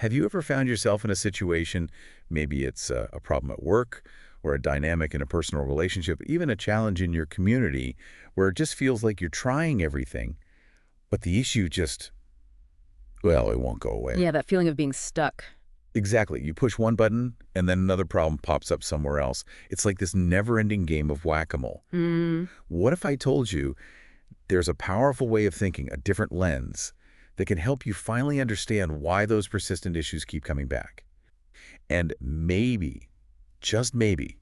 Have you ever found yourself in a situation, maybe it's a problem at work or a dynamic in a personal relationship, even a challenge in your community, where it just feels like you're trying everything, but the issue just, well, it won't go away? Yeah, that feeling of being stuck. Exactly. You push one button, and then another problem pops up somewhere else. It's like this never-ending game of whack-a-mole. Mm. What if I told you there's a powerful way of thinking, a different lens, that can help you finally understand why those persistent issues keep coming back? And maybe, just maybe,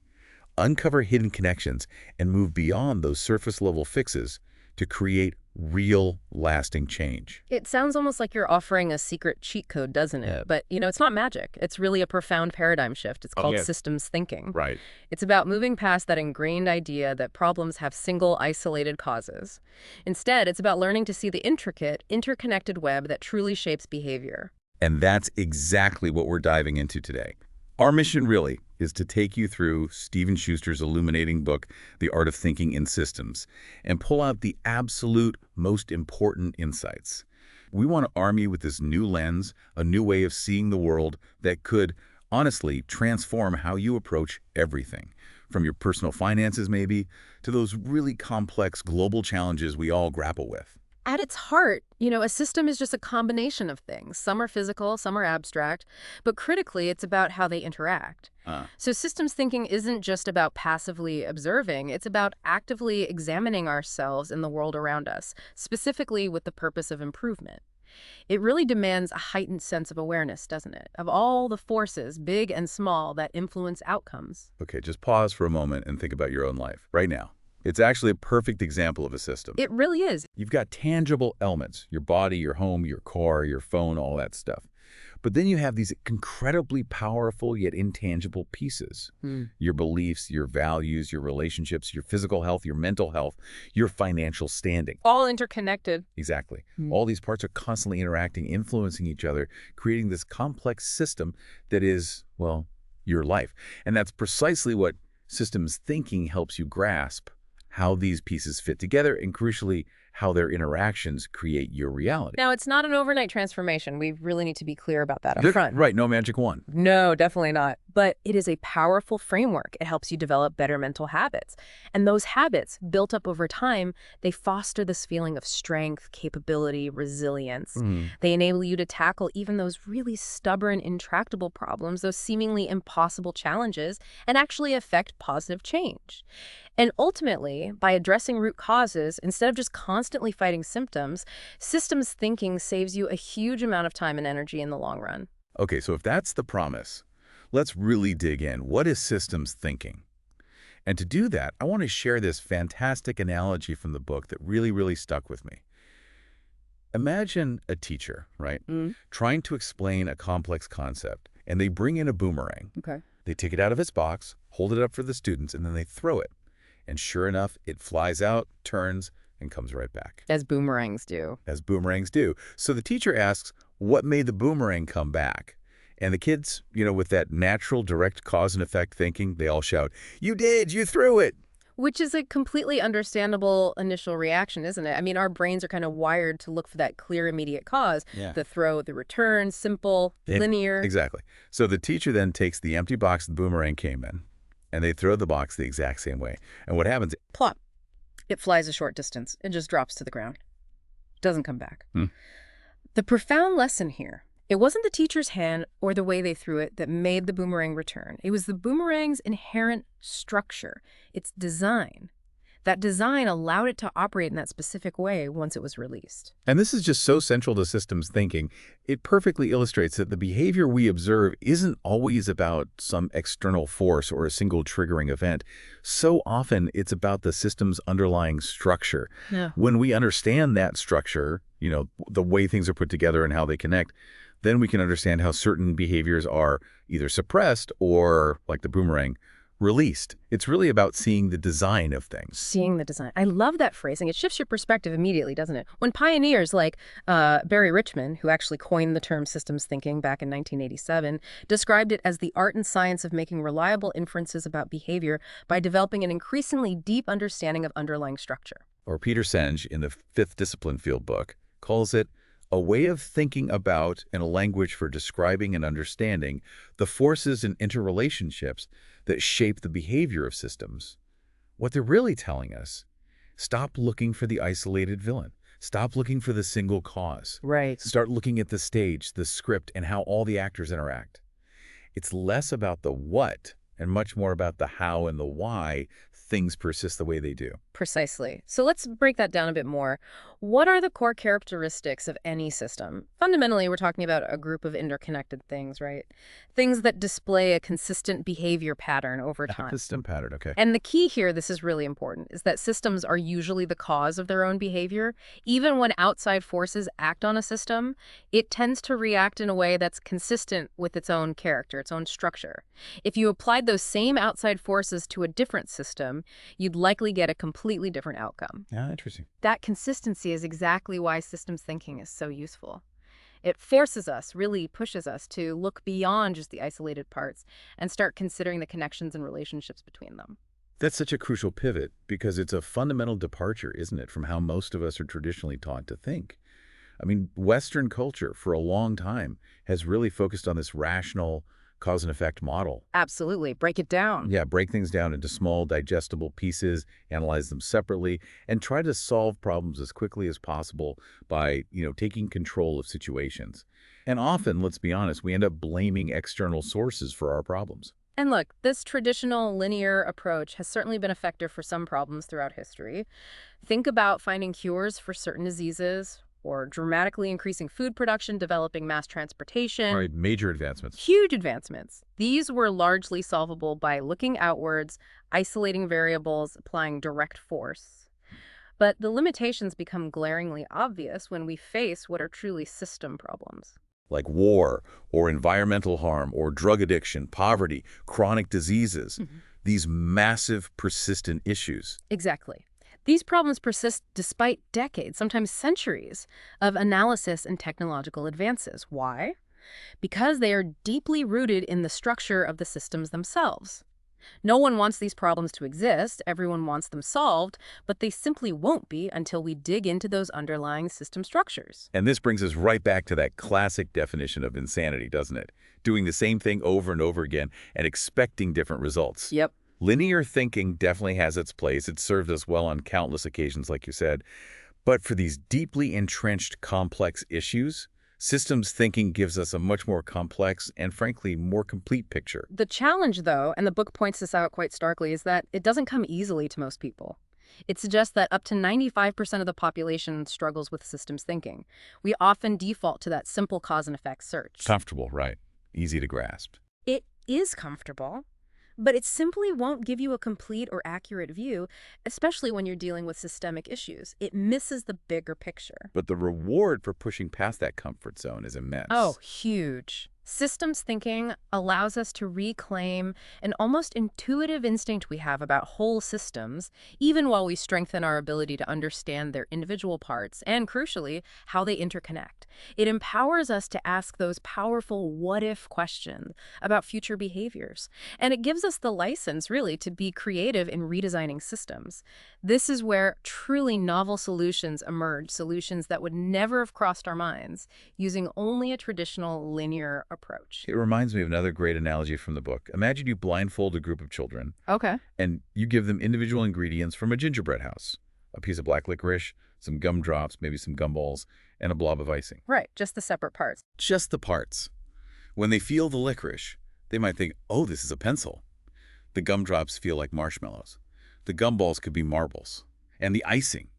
uncover hidden connections and move beyond those surface-level fixes to create real, lasting change. It sounds almost like you're offering a secret cheat code, doesn't it? But, it's not magic. It's really a profound paradigm shift. It's called systems thinking. Right. It's about moving past that ingrained idea that problems have single, isolated causes. Instead, it's about learning to see the intricate, interconnected web that truly shapes behavior. And that's exactly what we're diving into today. Our mission really is to take you through Steven Schuster's illuminating book, The Art of Thinking in Systems, and pull out the absolute most important insights. We want to arm you with this new lens, a new way of seeing the world that could, honestly, transform how you approach everything, from your personal finances maybe, to those really complex global challenges we all grapple with. At its heart, a system is just a combination of things. Some are physical, some are abstract, but critically, it's about how they interact. So systems thinking isn't just about passively observing, it's about actively examining ourselves and the world around us, specifically with the purpose of improvement. It really demands a heightened sense of awareness, doesn't it? Of all the forces, big and small, that influence outcomes. Okay, just pause for a moment and think about your own life right now. It's actually a perfect example of a system. It really is. You've got tangible elements, your body, your home, your car, your phone, all that stuff. But then you have these incredibly powerful yet intangible pieces. Your beliefs, your values, your relationships, your physical health, your mental health, your financial standing. All interconnected. Exactly. All these parts are constantly interacting, influencing each other, creating this complex system that is, well, your life. And that's precisely what systems thinking helps you grasp: how these pieces fit together, and crucially, how their interactions create your reality. Now, it's not an overnight transformation. We really need to be clear about that up front. Right, no magic wand. No, definitely not. But it is a powerful framework. It helps you develop better mental habits. And those habits, built up over time, they foster this feeling of strength, capability, resilience. They enable you to tackle even those really stubborn, intractable problems, those seemingly impossible challenges, and actually affect positive change. And ultimately, by addressing root causes, instead of just constantly fighting symptoms, systems thinking saves you a huge amount of time and energy in the long run. Okay, so if that's the promise, let's really dig in. What is systems thinking? And to do that, I want to share this fantastic analogy from the book that really stuck with me. Imagine a teacher, right, trying to explain a complex concept, and they bring in a boomerang. Okay. They take it out of its box, hold it up for the students, and then they throw it. And sure enough, it flies out, turns, and comes right back. As boomerangs do. As boomerangs do. So the teacher asks, what made the boomerang come back? And the kids, with that natural direct cause and effect thinking, they all shout, "You did! You threw it!" Which is a completely understandable initial reaction, isn't it? I mean, our brains are kind of wired to look for that clear, immediate cause. Yeah. The throw, the return, simple, linear. Exactly. So the teacher then takes the empty box the boomerang came in, and they throw the box the exact same way. And what happens? Plop. It flies a short distance. It just drops to the ground. Doesn't come back. The profound lesson here, it wasn't the teacher's hand or the way they threw it that made the boomerang return. It was the boomerang's inherent structure, its design. That design allowed it to operate in that specific way once it was released. And this is just so central to systems thinking. It perfectly illustrates that the behavior we observe isn't always about some external force or a single triggering event. So often, it's about the system's underlying structure. Yeah. When we understand that structure, the way things are put together and how they connect, then we can understand how certain behaviors are either suppressed or, like the boomerang, released. It's really about seeing the design of things. Seeing the design. I love that phrasing. It shifts your perspective immediately, doesn't it? When pioneers like Barry Richmond, who actually coined the term systems thinking back in 1987, described it as the art and science of making reliable inferences about behavior by developing an increasingly deep understanding of underlying structure. Or Peter Senge, in the Fifth Discipline Field book, calls it A way of thinking about and a language for describing and understanding the forces and interrelationships that shape the behavior of systems. What they're really telling us, stop looking for the isolated villain. Stop looking for the single cause. Right. Start looking at the stage, the script, and how all the actors interact. It's less about the what and much more about the how and the why things persist the way they do. Precisely. So let's break that down a bit more. What are the core characteristics of any system? Fundamentally, we're talking about a group of interconnected things, right? Things that display a consistent behavior pattern over time. Consistent pattern, okay. And the key here, this is really important, is that systems are usually the cause of their own behavior. Even when outside forces act on a system, it tends to react in a way that's consistent with its own character, its own structure. If you applied those same outside forces to a different system, you'd likely get a completely different outcome. Yeah, interesting. That consistency is exactly why systems thinking is so useful. It forces us, really pushes us to look beyond just the isolated parts and start considering the connections and relationships between them. That's such a crucial pivot because it's a fundamental departure, isn't it, from how most of us are traditionally taught to think. I mean, Western culture for a long time has really focused on this rational cause and effect model. Absolutely. Break it down. Yeah, break things down into small, digestible pieces, analyze them separately, and try to solve problems as quickly as possible by, taking control of situations. And often, let's be honest, we end up blaming external sources for our problems. And look, this traditional linear approach has certainly been effective for some problems throughout history. Think about finding cures for certain diseases, or dramatically increasing food production, developing mass transportation. Right, major advancements. Huge advancements. These were largely solvable by looking outwards, isolating variables, applying direct force. But the limitations become glaringly obvious when we face what are truly system problems. Like war, or environmental harm, or drug addiction, poverty, chronic diseases. These massive, persistent issues. Exactly. These problems persist despite decades, sometimes centuries, of analysis and technological advances. Why? Because they are deeply rooted in the structure of the systems themselves. No one wants these problems to exist, everyone wants them solved, but they simply won't be until we dig into those underlying system structures. And this brings us right back to that classic definition of insanity, doesn't it? Doing the same thing over and over again and expecting different results. Yep. Linear thinking definitely has its place. It's served us well on countless occasions, like you said. But for these deeply entrenched, complex issues, systems thinking gives us a much more complex and, frankly, more complete picture. The challenge, though, and the book points this out quite starkly, is that it doesn't come easily to most people. It suggests that up to 95% of the population struggles with systems thinking. We often default to that simple cause and effect search. Comfortable, right. Easy to grasp. It is comfortable, but it simply won't give you a complete or accurate view, especially when you're dealing with systemic issues. It misses the bigger picture. But the reward for pushing past that comfort zone is immense. Oh, huge. Systems thinking allows us to reclaim an almost intuitive instinct we have about whole systems, even while we strengthen our ability to understand their individual parts and, crucially, how they interconnect. It empowers us to ask those powerful what-if questions about future behaviors. And it gives us the license, really, to be creative in redesigning systems. This is where truly novel solutions emerge, solutions that would never have crossed our minds, using only a traditional linear approach. It reminds me of another great analogy from the book. Imagine you blindfold a group of children. Okay. And you give them individual ingredients from a gingerbread house. A piece of black licorice, some gumdrops, maybe some gumballs, and a blob of icing. Right, just the separate parts. Just the parts. When they feel the licorice, they might think, oh, this is a pencil. The gumdrops feel like marshmallows. The gumballs could be marbles. And the icing,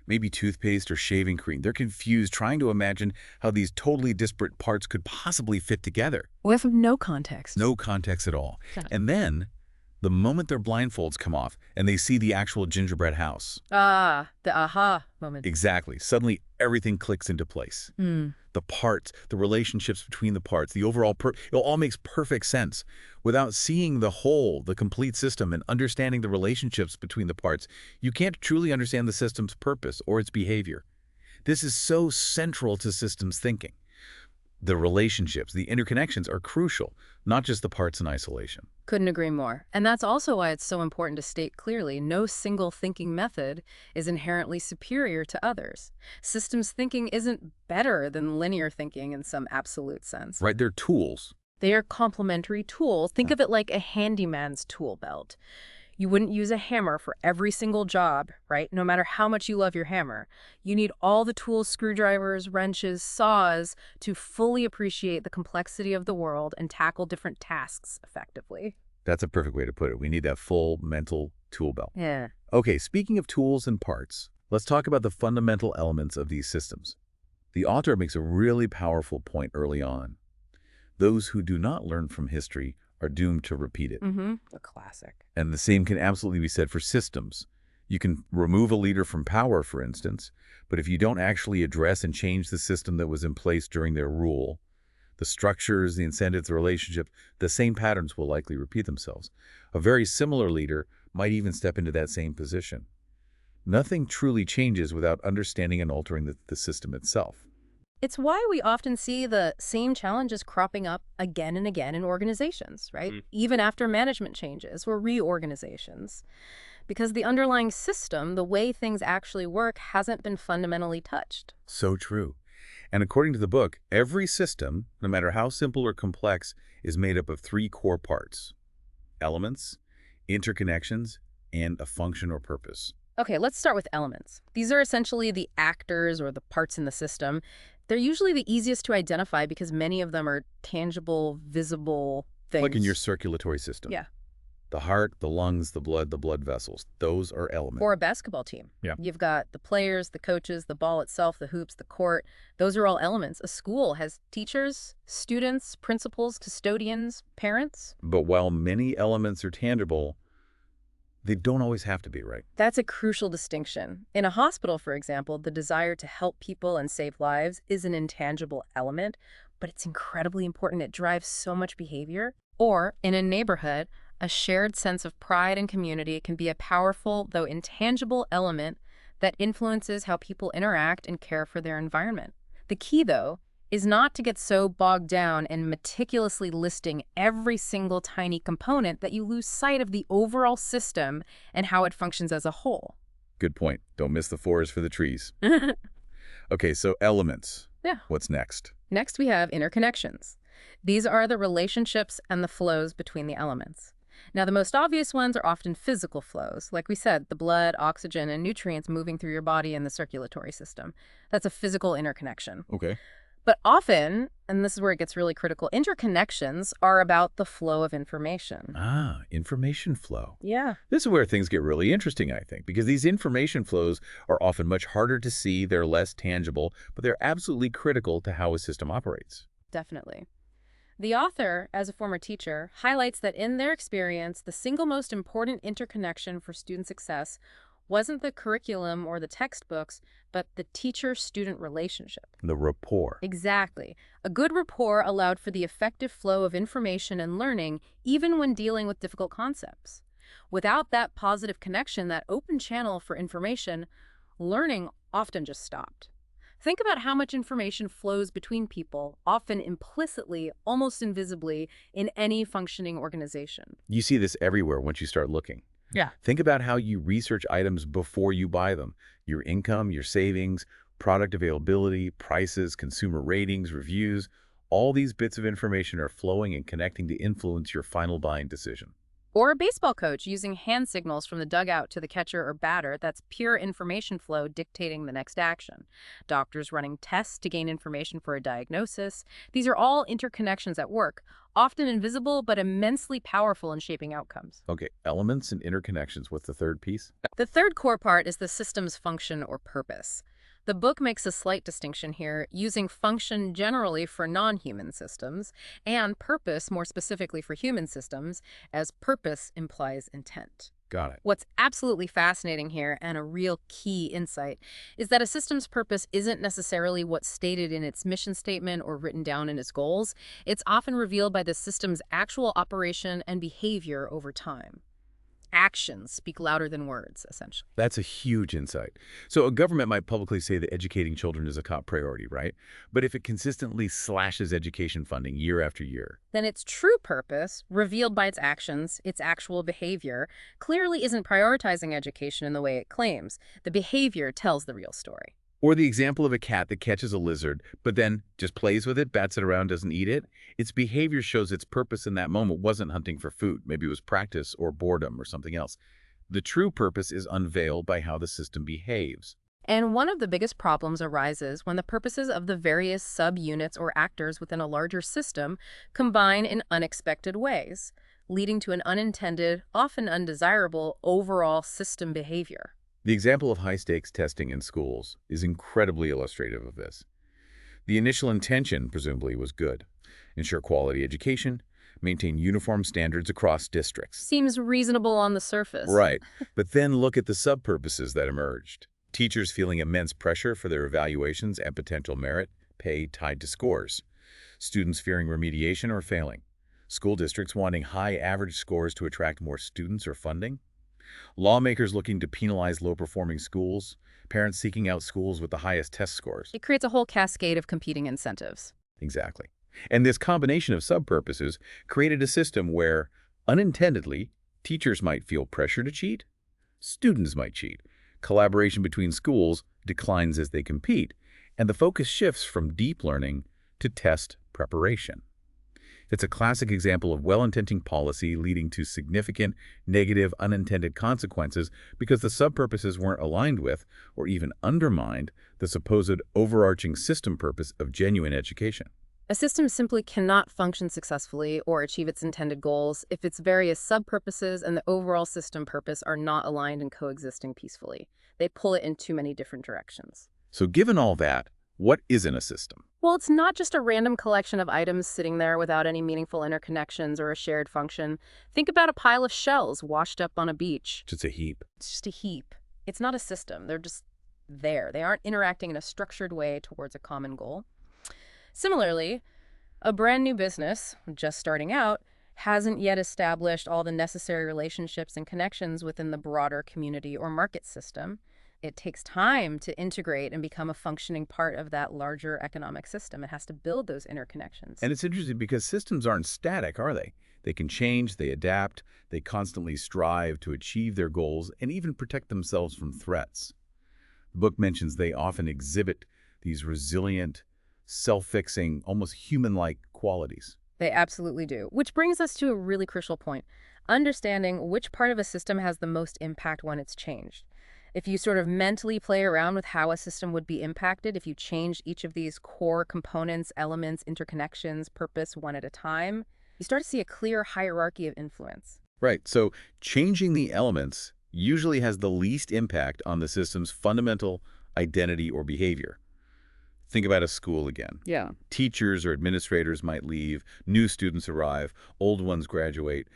maybe toothpaste or shaving cream. They're confused, trying to imagine how these totally disparate parts could possibly fit together. With no context. No context at all. And then, the moment their blindfolds come off and they see the actual gingerbread house. Ah, the aha moment. Exactly. Suddenly, everything clicks into place. The parts, the relationships between the parts, the overall, it all makes perfect sense. Without seeing the whole, the complete system, and understanding the relationships between the parts, you can't truly understand the system's purpose or its behavior. This is so central to systems thinking. The relationships, the interconnections are crucial, not just the parts in isolation. Couldn't agree more. And that's also why it's so important to state clearly no single thinking method is inherently superior to others. Systems thinking isn't better than linear thinking in some absolute sense. Right? They're tools. They are complementary tools. Think of it like a handyman's tool belt. You wouldn't use a hammer for every single job, right? No matter how much you love your hammer. You need all the tools, screwdrivers, wrenches, saws, to fully appreciate the complexity of the world and tackle different tasks effectively. That's a perfect way to put it. We need that full mental tool belt. Yeah. Okay, speaking of tools and parts, let's talk about the fundamental elements of these systems. The author makes a really powerful point early on. Those who do not learn from history are doomed to repeat it. The classic. And the same can absolutely be said for systems. You can remove a leader from power, for instance, but if you don't actually address and change the system that was in place during their rule, the structures, the incentives, the relationship, the same patterns will likely repeat themselves. A very similar leader might even step into that same position. Nothing truly changes without understanding and altering the system itself. It's why we often see the same challenges cropping up again and again in organizations, right? Even after management changes or reorganizations. Because the underlying system, the way things actually work, hasn't been fundamentally touched. So true. And according to the book, every system, no matter how simple or complex, is made up of three core parts: elements, interconnections, and a function or purpose. Okay, let's start with elements. These are essentially the actors or the parts in the system. They're usually the easiest to identify because many of them are tangible, visible things. Like in your circulatory system. Yeah. The heart, the lungs, the blood vessels. Those are elements. Or a basketball team. Yeah. You've got the players, the coaches, the ball itself, the hoops, the court. Those are all elements. A school has teachers, students, principals, custodians, parents. But while many elements are tangible, they don't always have to be, right? That's a crucial distinction. In a hospital, for example, the desire to help people and save lives is an intangible element, but it's incredibly important. It drives so much behavior. Or, in a neighborhood, a shared sense of pride and community can be a powerful, though intangible, element that influences how people interact and care for their environment. The key, though, is not to get so bogged down in meticulously listing every single tiny component that you lose sight of the overall system and how it functions as a whole. Good point. Don't miss the forest for the trees. Okay, so elements. Yeah. What's next? Next, we have interconnections. These are the relationships and the flows between the elements. Now, the most obvious ones are often physical flows. Like we said, the blood, oxygen, and nutrients moving through your body and the circulatory system. That's a physical interconnection. Okay. But often, and this is where it gets really critical, interconnections are about the flow of information. Ah, information flow. Yeah. This is where things get really interesting, I think, because these information flows are often much harder to see, they're less tangible, but they're absolutely critical to how a system operates. Definitely. The author, as a former teacher, highlights that in their experience, the single most important interconnection for student success wasn't the curriculum or the textbooks, but the teacher-student relationship. The rapport. Exactly. A good rapport allowed for the effective flow of information and learning, even when dealing with difficult concepts. Without that positive connection, that open channel for information, learning often just stopped. Think about how much information flows between people, often implicitly, almost invisibly, in any functioning organization. You see this everywhere once you start looking. Yeah. Think about how you research items before you buy them. Your income, your savings, product availability, prices, consumer ratings, reviews. All these bits of information are flowing and connecting to influence your final buying decision. Or a baseball coach using hand signals from the dugout to the catcher or batter. That's pure information flow dictating the next action. Doctors running tests to gain information for a diagnosis. These are all interconnections at work, often invisible but immensely powerful in shaping outcomes. Okay, elements and interconnections. What's the third piece? The third core part is the system's function or purpose. The book makes a slight distinction here, using function generally for non-human systems and purpose more specifically for human systems, as purpose implies intent. Got it. What's absolutely fascinating here, and a real key insight, is that a system's purpose isn't necessarily what's stated in its mission statement or written down in its goals. It's often revealed by the system's actual operation and behavior over time. actions speak louder than words, essentially. That's a huge insight. So a government might publicly say that educating children is a top priority, right? But if it consistently slashes education funding year after year, Then its true purpose, revealed by its actions, its actual behavior, clearly isn't prioritizing education in the way it claims. The behavior tells the real story. or the example of a cat that catches a lizard, but then just plays with it, bats it around, doesn't eat it, its behavior shows its purpose in that moment wasn't hunting for food. Maybe it was practice or boredom or something else. The true purpose is unveiled by how the system behaves. And one of the biggest problems arises when the purposes of the various subunits or actors within a larger system combine in unexpected ways, leading to an unintended, often undesirable, overall system behavior. The example of high-stakes testing in schools is incredibly illustrative of this. The initial intention, presumably, was good. Ensure quality education, maintain uniform standards across districts. Seems reasonable on the surface. Right. But then look at the sub-purposes that emerged. Teachers feeling immense pressure for their evaluations and potential merit, pay tied to scores. Students fearing remediation or failing. School districts wanting high average scores to attract more students or funding. Lawmakers looking to penalize low-performing schools. Parents seeking out schools with the highest test scores. It creates a whole cascade of competing incentives. Exactly. And this combination of sub-purposes created a system where, unintendedly, teachers might feel pressure to cheat, students might cheat, collaboration between schools declines as they compete, and the focus shifts from deep learning to test preparation. It's a classic example of well-intending policy leading to significant negative unintended consequences because the sub-purposes weren't aligned with or even undermined the supposed overarching system purpose of genuine education. A system simply cannot function successfully or achieve its intended goals if its various sub-purposes and the overall system purpose are not aligned and coexisting peacefully. They pull it in too many different directions. So given all that, what isn't a system? Well, it's not just a random collection of items sitting there without any meaningful interconnections or a shared function. Think about a pile of shells washed up on a beach. It's a heap. It's just a heap. It's not a system. They're just there. They aren't interacting in a structured way towards a common goal. Similarly, a brand new business, just starting out, hasn't yet established all the necessary relationships and connections within the broader community or market system. It takes time to integrate and become a functioning part of that larger economic system. It has to build those interconnections. And it's interesting because systems aren't static, are they? They can change, they adapt, they constantly strive to achieve their goals and even protect themselves from threats. The book mentions they often exhibit these resilient, self-fixing, almost human-like qualities. They absolutely do. Which brings us to a really crucial point. Understanding which part of a system has the most impact when it's changed. If you sort of mentally play around with how a system would be impacted if you changed each of these core components, elements, interconnections, purpose one at a time, you start to see a clear hierarchy of influence. Right, so changing the elements usually has the least impact on the system's fundamental identity or behavior. Think about a school again. Yeah. Teachers or administrators might leave, new students arrive, old ones graduate.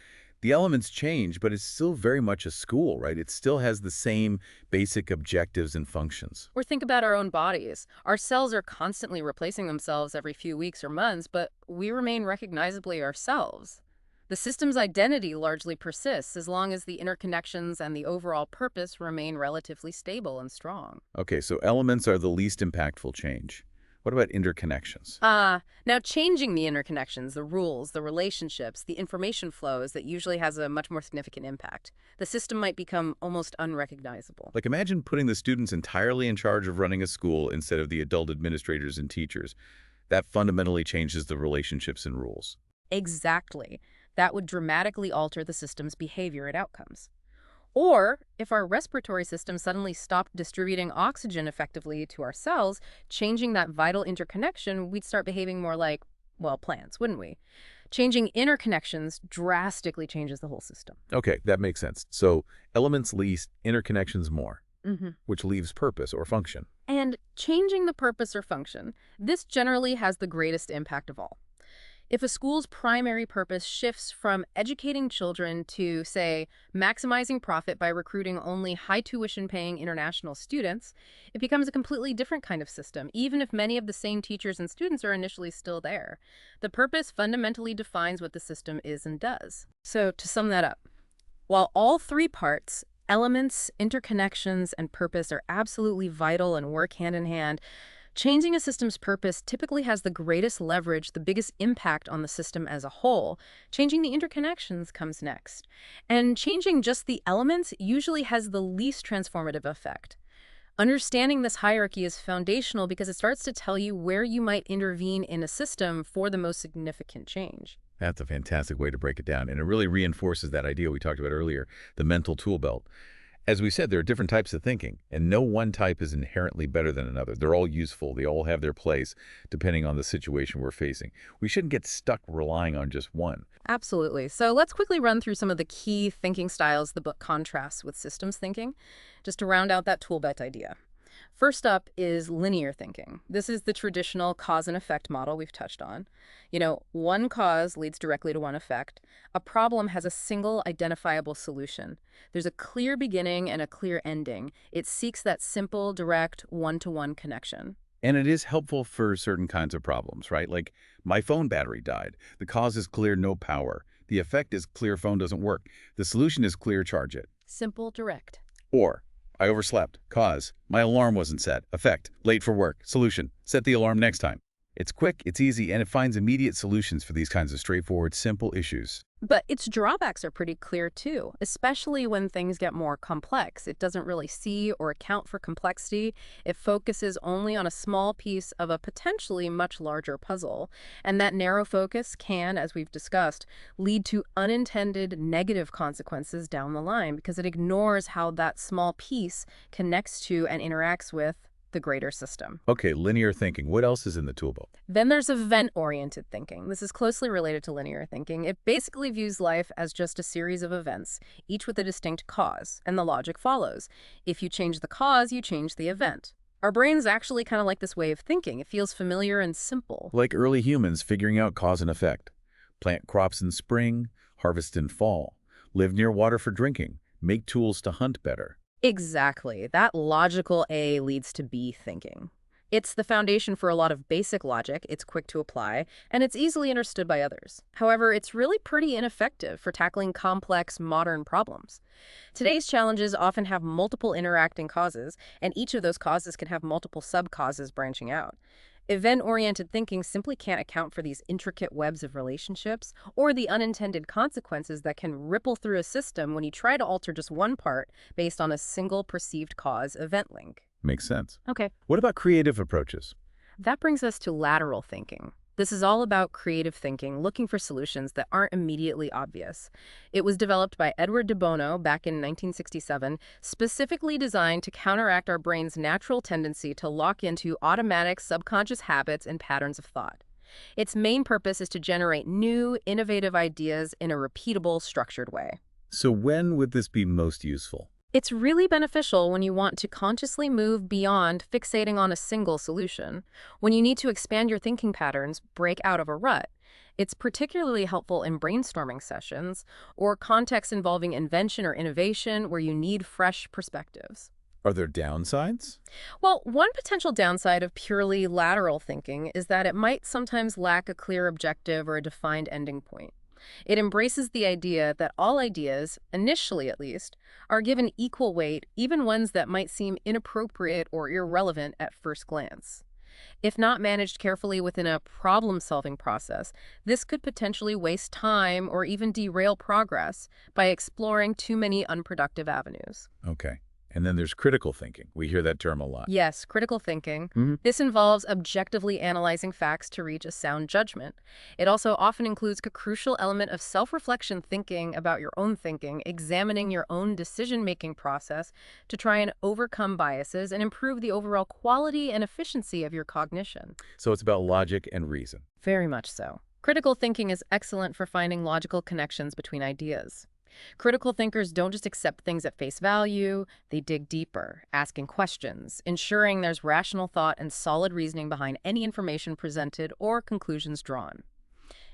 The elements change, but it's still very much a school, right? It still has the same basic objectives and functions. Or think about our own bodies. Our cells are constantly replacing themselves every few weeks or months, but we remain recognizably ourselves. The system's identity largely persists as long as the interconnections and the overall purpose remain relatively stable and strong. Okay, so elements are the least impactful change. What about interconnections? Now changing the interconnections, the rules, the relationships, the information flows, that usually has a much more significant impact. The system might become almost unrecognizable. Like imagine putting the students entirely in charge of running a school instead of the adult administrators and teachers. That fundamentally changes the relationships and rules. Exactly. That would dramatically alter the system's behavior and outcomes. Or, if our respiratory system suddenly stopped distributing oxygen effectively to our cells, changing that vital interconnection, we'd start behaving more like, well, plants, wouldn't we? Changing interconnections drastically changes the whole system. Okay, that makes sense. So elements least, interconnections more, Mm-hmm. which leaves purpose or function. And changing the purpose or function, this generally has the greatest impact of all. If a school's primary purpose shifts from educating children to, say, maximizing profit by recruiting only high tuition-paying international students, it becomes a completely different kind of system, even if many of the same teachers and students are initially still there. The purpose fundamentally defines what the system is and does. So, to sum that up, While all three parts, elements, interconnections, and purpose are absolutely vital and work hand in hand, changing a system's purpose typically has the greatest leverage, the biggest impact on the system as a whole. Changing the interconnections comes next. And changing just the elements usually has the least transformative effect. Understanding this hierarchy is foundational because it starts to tell you where you might intervene in a system for the most significant change. That's a fantastic way to break it down, and it really reinforces that idea we talked about earlier, the mental tool belt. As we said, there are different types of thinking, and no one type is inherently better than another. They're all useful. They all have their place, depending on the situation we're facing. We shouldn't get stuck relying on just one. Absolutely. So let's quickly run through some of the key thinking styles the book contrasts with systems thinking, just to round out that tool belt idea. First up is linear thinking. This is the traditional cause and effect model we've touched on. One cause leads directly to one effect. A problem has a single identifiable solution. There's a clear beginning and a clear ending. It seeks that simple, direct, one-to-one connection. And it is helpful for certain kinds of problems, right? Like, my phone battery died. The cause is clear, no power. The effect is clear, phone doesn't work. The solution is clear, charge it. Simple, direct. Or, I overslept. Cause, my alarm wasn't set. Effect, late for work. Solution, set the alarm next time. It's quick, it's easy, and it finds immediate solutions for these kinds of straightforward, simple issues. But its drawbacks are pretty clear too, especially when things get more complex. It doesn't really see or account for complexity. It focuses only on a small piece of a potentially much larger puzzle. And that narrow focus can, as we've discussed, lead to unintended negative consequences down the line because it ignores how that small piece connects to and interacts with the greater system. Okay, linear thinking. What else is in the tool belt? Then there's event-oriented thinking. This is closely related to linear thinking. It basically views life as just a series of events, each with a distinct cause, and the logic follows. If you change the cause, you change the event. Our brains actually kind of like this way of thinking. It feels familiar and simple. Like early humans figuring out cause and effect. Plant crops in spring, harvest in fall. Live near water for drinking. Make tools to hunt better. Exactly. That logical A leads to B thinking. It's the foundation for a lot of basic logic, it's quick to apply, and it's easily understood by others. However, it's really pretty ineffective for tackling complex, modern problems. Today's challenges often have multiple interacting causes, and each of those causes can have multiple sub-causes branching out. Event-oriented thinking simply can't account for these intricate webs of relationships or the unintended consequences that can ripple through a system when you try to alter just one part based on a single perceived cause-event link. Makes sense. Okay. What about creative approaches? That brings us to lateral thinking. This is all about creative thinking, looking for solutions that aren't immediately obvious. It was developed by Edward de Bono back in 1967, specifically designed to counteract our brain's natural tendency to lock into automatic subconscious habits and patterns of thought. Its main purpose is to generate new, innovative ideas in a repeatable, structured way. So when would this be most useful? It's really beneficial when you want to consciously move beyond fixating on a single solution. When you need to expand your thinking patterns, break out of a rut. It's particularly helpful in brainstorming sessions or contexts involving invention or innovation where you need fresh perspectives. Are there downsides? Well, one potential downside of purely lateral thinking is that it might sometimes lack a clear objective or a defined ending point. It embraces the idea that all ideas, initially at least, are given equal weight, even ones that might seem inappropriate or irrelevant at first glance. If not managed carefully within a problem-solving process, this could potentially waste time or even derail progress by exploring too many unproductive avenues. Okay. And then there's critical thinking. We hear that term a lot. Yes, critical thinking. Mhm. This involves objectively analyzing facts to reach a sound judgment. It also often includes a crucial element of self-reflection, thinking about your own thinking, examining your own decision-making process to try and overcome biases and improve the overall quality and efficiency of your cognition. So it's about logic and reason. Very much so. Critical thinking is excellent for finding logical connections between ideas. Critical thinkers don't just accept things at face value, they dig deeper, asking questions, ensuring there's rational thought and solid reasoning behind any information presented or conclusions drawn.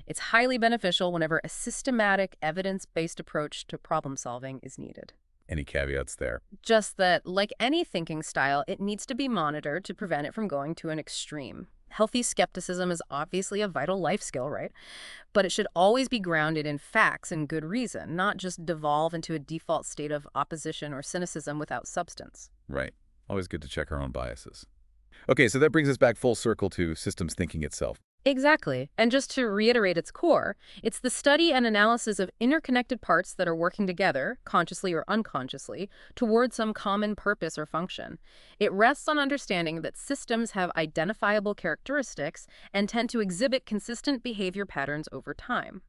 It's highly beneficial whenever a systematic, evidence-based approach to problem solving is needed. Any caveats there? Just that, like any thinking style, it needs to be monitored to prevent it from going to an extreme. Healthy skepticism is obviously a vital life skill, right? But it should always be grounded in facts and good reason, not just devolve into a default state of opposition or cynicism without substance. Right. Always good to check our own biases. Okay, so that brings us back full circle to systems thinking itself. Exactly. And just to reiterate its core, it's the study and analysis of interconnected parts that are working together, consciously or unconsciously, towards some common purpose or function. It rests on understanding that systems have identifiable characteristics and tend to exhibit consistent behavior patterns over time.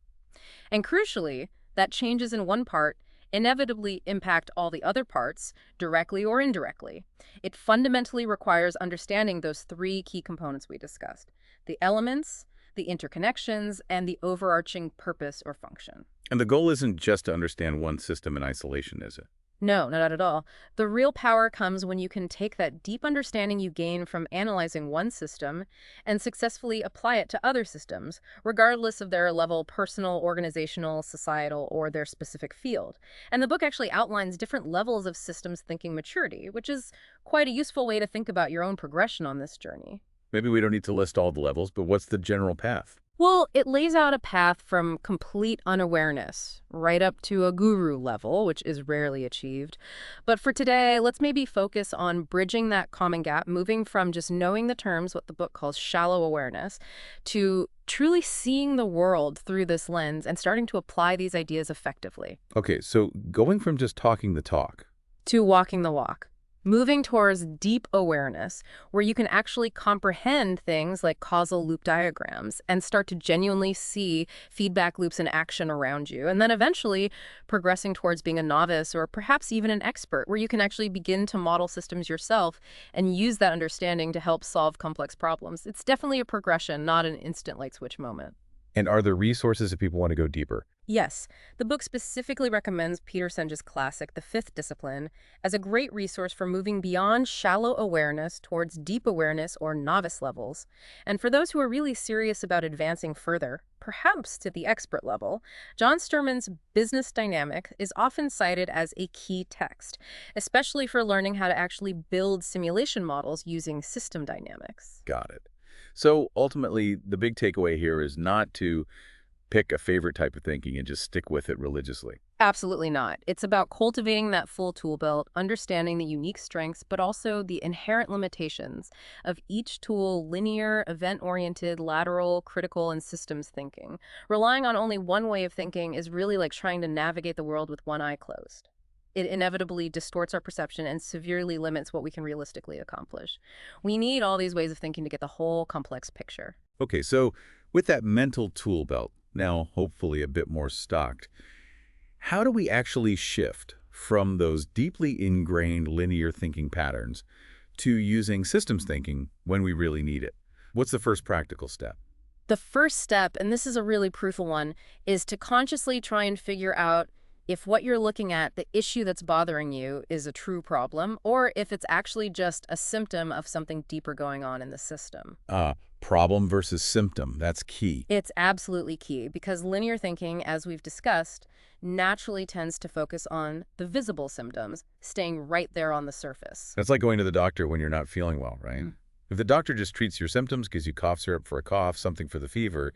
And crucially, that changes in one part inevitably impact all the other parts, directly or indirectly. It fundamentally requires understanding those three key components we discussed: the elements, the interconnections, and the overarching purpose or function. And the goal isn't just to understand one system in isolation, is it? No, not at all. The real power comes when you can take that deep understanding you gain from analyzing one system and successfully apply it to other systems, regardless of their level, personal, organizational, societal, or their specific field. And the book actually outlines different levels of systems thinking maturity, which is quite a useful way to think about your own progression on this journey. Maybe we don't need to list all the levels, but what's the general path? Well, it lays out a path from complete unawareness right up to a guru level, which is rarely achieved. But for today, let's maybe focus on bridging that common gap, moving from just knowing the terms, what the book calls shallow awareness, to truly seeing the world through this lens and starting to apply these ideas effectively. Okay, so going from just talking the talk. To walking the walk. Moving towards deep awareness, where you can actually comprehend things like causal loop diagrams and start to genuinely see feedback loops in action around you. And then eventually progressing towards being a novice or perhaps even an expert, where you can actually begin to model systems yourself and use that understanding to help solve complex problems. It's definitely a progression, not an instant light switch moment. And are there resources if people want to go deeper? Yes, the book specifically recommends Peter Senge's classic, The Fifth Discipline, as a great resource for moving beyond shallow awareness towards deep awareness or novice levels. And for those who are really serious about advancing further, perhaps to the expert level, John Sterman's Business Dynamic is often cited as a key text, especially for learning how to actually build simulation models using system dynamics. Got it. So ultimately, the big takeaway here is not to pick a favorite type of thinking and just stick with it religiously. Absolutely not. It's about cultivating that full tool belt, understanding the unique strengths, but also the inherent limitations of each tool: linear, event-oriented, lateral, critical, and systems thinking. Relying on only one way of thinking is really like trying to navigate the world with one eye closed. It inevitably distorts our perception and severely limits what we can realistically accomplish. We need all these ways of thinking to get the whole complex picture. Okay, so with that mental tool belt, now hopefully a bit more stocked, how do we actually shift from those deeply ingrained linear thinking patterns to using systems thinking when we really need it? What's the first practical step? The first step, and this is a really crucial one, is to consciously try and figure out if what you're looking at, the issue that's bothering you, is a true problem, or if it's actually just a symptom of something deeper going on in the system. Problem versus symptom, that's key. It's absolutely key, because linear thinking, as we've discussed, naturally tends to focus on the visible symptoms, staying right there on the surface. That's like going to the doctor when you're not feeling well, right? If the doctor just treats your symptoms, gives you cough syrup for a cough, something for the fever,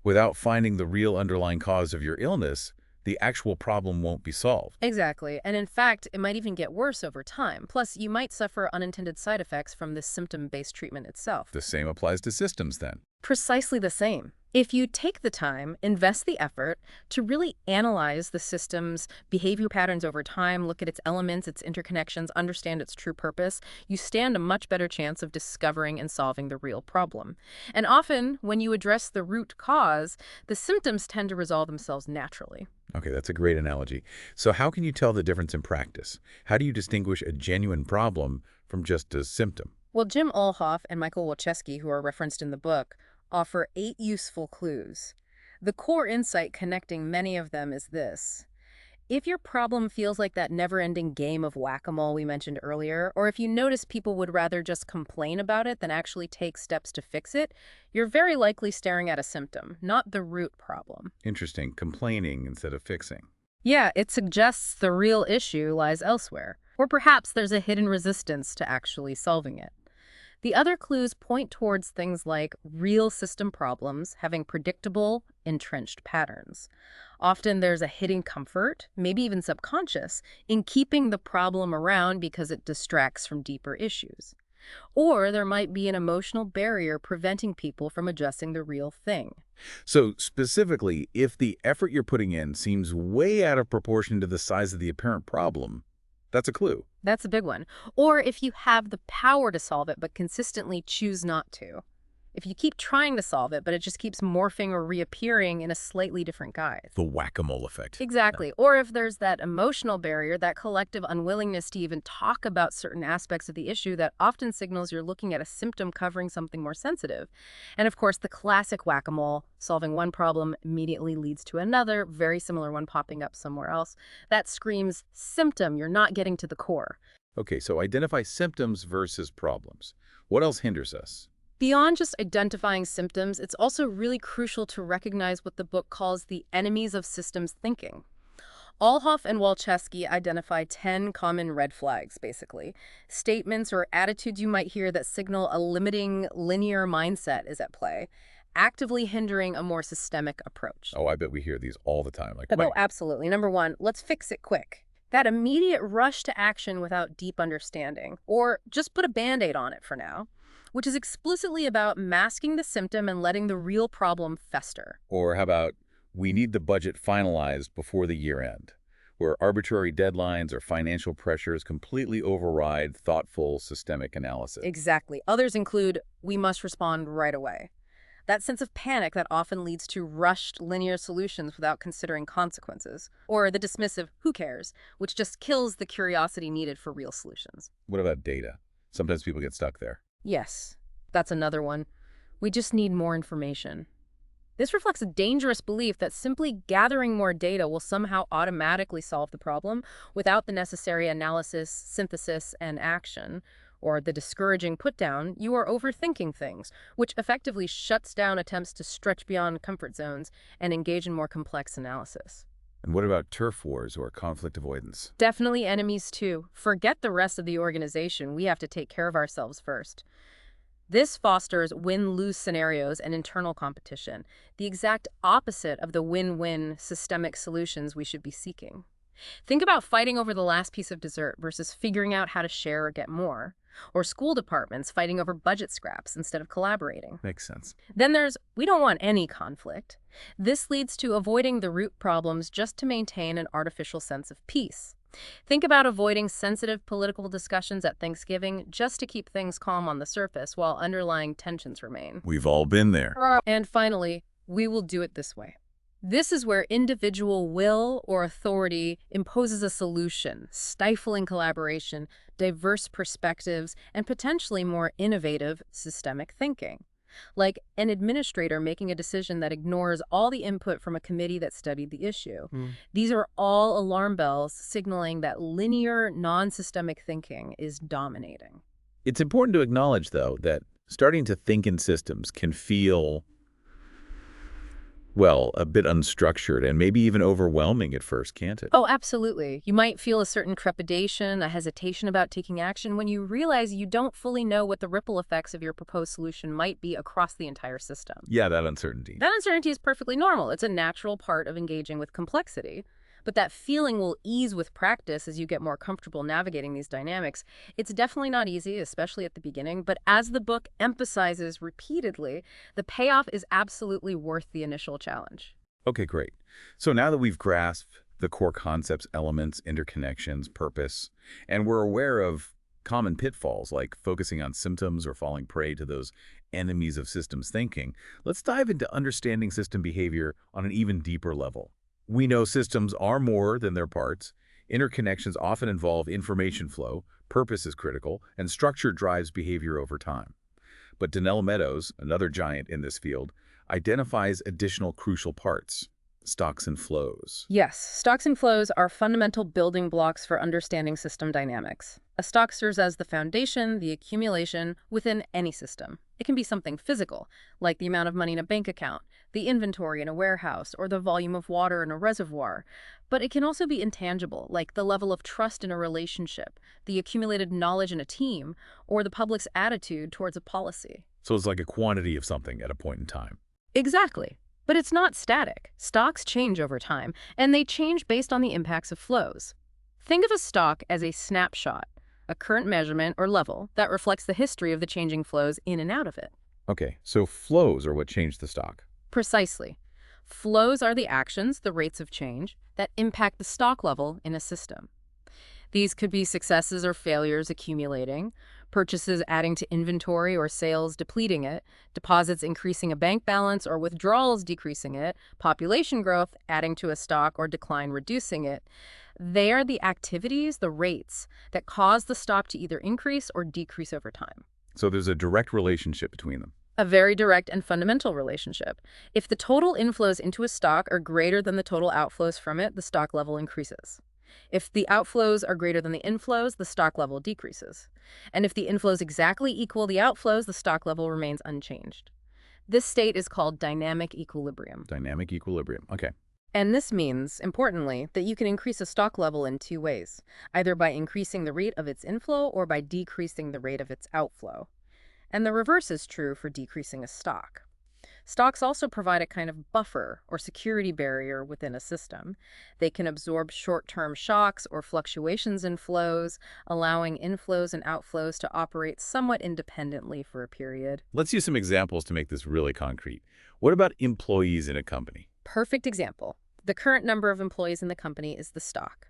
without finding the real underlying cause of your illness, the actual problem won't be solved. Exactly. And in fact, it might even get worse over time. Plus, you might suffer unintended side effects from this symptom-based treatment itself. The same applies to systems then. Precisely the same. If you take the time, invest the effort to really analyze the system's behavior patterns over time, look at its elements, its interconnections, understand its true purpose, you stand a much better chance of discovering and solving the real problem. And often, when you address the root cause, the symptoms tend to resolve themselves naturally. Okay, that's a great analogy. So how can you tell the difference in practice? How do you distinguish a genuine problem from just a symptom? Well, Jim Olhoff and Michael Wojcicki, who are referenced in the book, offer 8 useful clues. The core insight connecting many of them is this: if your problem feels like that never-ending game of whack-a-mole we mentioned earlier, or if you notice people would rather just complain about it than actually take steps to fix it, you're very likely staring at a symptom, not the root problem. Interesting. Complaining instead of fixing. Yeah, it suggests the real issue lies elsewhere, or perhaps there's a hidden resistance to actually solving it. The other clues point towards things like real system problems having predictable, entrenched patterns. Often there's a hidden comfort, maybe even subconscious, in keeping the problem around because it distracts from deeper issues. Or there might be an emotional barrier preventing people from addressing the real thing. So specifically, if the effort you're putting in seems way out of proportion to the size of the apparent problem, that's a clue. That's a big one. Or if you have the power to solve it but consistently choose not to. If you keep trying to solve it, but it just keeps morphing or reappearing in a slightly different guise. The whack-a-mole effect. Exactly. Or if there's that emotional barrier, that collective unwillingness to even talk about certain aspects of the issue that often signals you're looking at a symptom covering something more sensitive. And of course, the classic whack-a-mole, solving one problem immediately leads to another, very similar one popping up somewhere else. That screams symptom, you're not getting to the core. Okay, so identify symptoms versus problems. What else hinders us? Beyond just identifying symptoms, it's also really crucial to recognize what the book calls the enemies of systems thinking. Olhoff and Walczewski identify 10 common red flags, basically. Statements or attitudes you might hear that signal a limiting, linear mindset is at play, actively hindering a more systemic approach. Oh, I bet we hear these all the time. Like, Oh, absolutely. Number one, let's fix it quick. That immediate rush to action without deep understanding, or just put a Band-Aid on it for now, which is explicitly about masking the symptom and letting the real problem fester. Or how about, we need the budget finalized before the year end, where arbitrary deadlines or financial pressures completely override thoughtful, systemic analysis. Exactly. Others include, we must respond right away. That sense of panic that often leads to rushed, linear solutions without considering consequences. Or the dismissive, who cares, which just kills the curiosity needed for real solutions. What about data? Sometimes people get stuck there. Yes, that's another one. We just need more information. This reflects a dangerous belief that simply gathering more data will somehow automatically solve the problem without the necessary analysis, synthesis, and action, or the discouraging put-down, you are overthinking things, which effectively shuts down attempts to stretch beyond comfort zones and engage in more complex analysis. And what about turf wars or conflict avoidance? Definitely enemies too. Forget the rest of the organization. We have to take care of ourselves first. This fosters win-lose scenarios and internal competition, the exact opposite of the win-win systemic solutions we should be seeking. Think about fighting over the last piece of dessert versus figuring out how to share or get more. Or school departments fighting over budget scraps instead of collaborating. Makes sense. Then there's, we don't want any conflict. This leads to avoiding the root problems just to maintain an artificial sense of peace. Think about avoiding sensitive political discussions at Thanksgiving just to keep things calm on the surface while underlying tensions remain. We've all been there. And finally, we will do it this way. This is where individual will or authority imposes a solution, stifling collaboration, diverse perspectives, and potentially more innovative systemic thinking. Like an administrator making a decision that ignores all the input from a committee that studied the issue. These are all alarm bells signaling that linear, non-systemic thinking is dominating. It's important to acknowledge, though, that starting to think in systems can feel, well, a bit unstructured and maybe even overwhelming at first, can't it? Oh, absolutely. You might feel a certain trepidation, a hesitation about taking action when you realize you don't fully know what the ripple effects of your proposed solution might be across the entire system. Yeah, that uncertainty. That uncertainty is perfectly normal. It's a natural part of engaging with complexity. But that feeling will ease with practice as you get more comfortable navigating these dynamics. It's definitely not easy, especially at the beginning, but as the book emphasizes repeatedly, the payoff is absolutely worth the initial challenge. Okay, great. So now that we've grasped the core concepts, elements, interconnections, purpose, and we're aware of common pitfalls like focusing on symptoms or falling prey to those enemies of systems thinking, let's dive into understanding system behavior on an even deeper level. We know systems are more than their parts. Interconnections often involve information flow, purpose is critical, and structure drives behavior over time. But Danelle Meadows, another giant in this field, identifies additional crucial parts: stocks and flows. Yes, stocks and flows are fundamental building blocks for understanding system dynamics. A stock serves as the foundation, the accumulation within any system. It can be something physical, like the amount of money in a bank account, the inventory in a warehouse or the volume of water in a reservoir. But it can also be intangible, like the level of trust in a relationship, the accumulated knowledge in a team, or the public's attitude towards a policy. So it's like a quantity of something at a point in time. Exactly. But it's not static. Stocks change over time, and they change based on the impacts of flows. Think of a stock as a snapshot, a current measurement or level that reflects the history of the changing flows in and out of it. Okay, so flows are what change the stock. Precisely. Flows are the actions, the rates of change, that impact the stock level in a system. These could be successes or failures accumulating, purchases adding to inventory or sales depleting it, deposits increasing a bank balance or withdrawals decreasing it, population growth adding to a stock or decline reducing it. They are the activities, the rates, that cause the stock to either increase or decrease over time. So there's a direct relationship between them. A very direct and fundamental relationship. If the total inflows into a stock are greater than the total outflows from it, the stock level increases. If the outflows are greater than the inflows, the stock level decreases. And if the inflows exactly equal the outflows, the stock level remains unchanged. This state is called dynamic equilibrium. Dynamic equilibrium. Okay. And this means, importantly, that you can increase a stock level in two ways, either by increasing the rate of its inflow or by decreasing the rate of its outflow. And the reverse is true for decreasing a stock. Stocks also provide a kind of buffer or security barrier within a system. They can absorb short-term shocks or fluctuations in flows, allowing inflows and outflows to operate somewhat independently for a period. Let's use some examples to make this really concrete. What about employees in a company? Perfect example. The current number of employees in the company is the stock.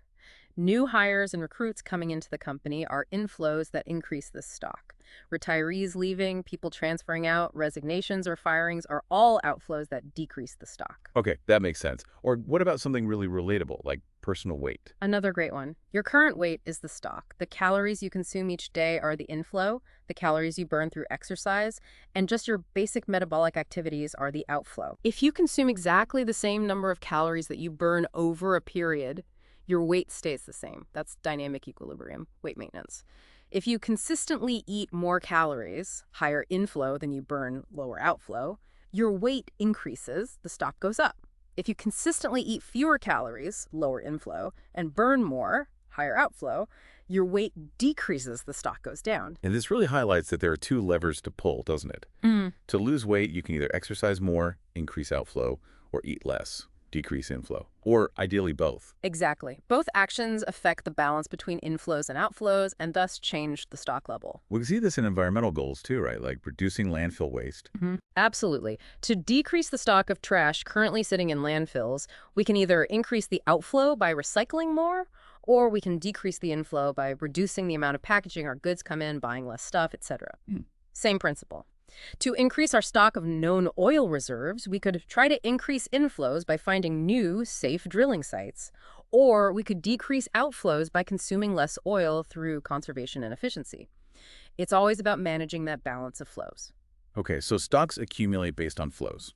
New hires and recruits coming into the company are inflows that increase this stock. Retirees leaving, people transferring out, resignations or firings are all outflows that decrease the stock. Okay, that makes sense. Or what about something really relatable, like personal weight? Another great one. Your current weight is the stock. The calories you consume each day are the inflow, the calories you burn through exercise, and just your basic metabolic activities are the outflow. If you consume exactly the same number of calories that you burn over a period, your weight stays the same. That's dynamic equilibrium, weight maintenance. If you consistently eat more calories, higher inflow than you burn, lower outflow, your weight increases, the stock goes up. If you consistently eat fewer calories, lower inflow, and burn more, higher outflow, your weight decreases, the stock goes down. And this really highlights that there are two levers to pull, doesn't it? To lose weight, you can either exercise more, increase outflow, or eat less, decrease inflow, or ideally both. Exactly. Both actions affect the balance between inflows and outflows and thus change the stock level. We can see this in environmental goals too, right? Like reducing landfill waste. Absolutely. To decrease the stock of trash currently sitting in landfills, we can either increase the outflow by recycling more, or we can decrease the inflow by reducing the amount of packaging our goods come in, buying less stuff, etc. Same principle. To increase our stock of known oil reserves, we could try to increase inflows by finding new, safe drilling sites, or we could decrease outflows by consuming less oil through conservation and efficiency. It's always about managing that balance of flows. Okay, so stocks accumulate based on flows.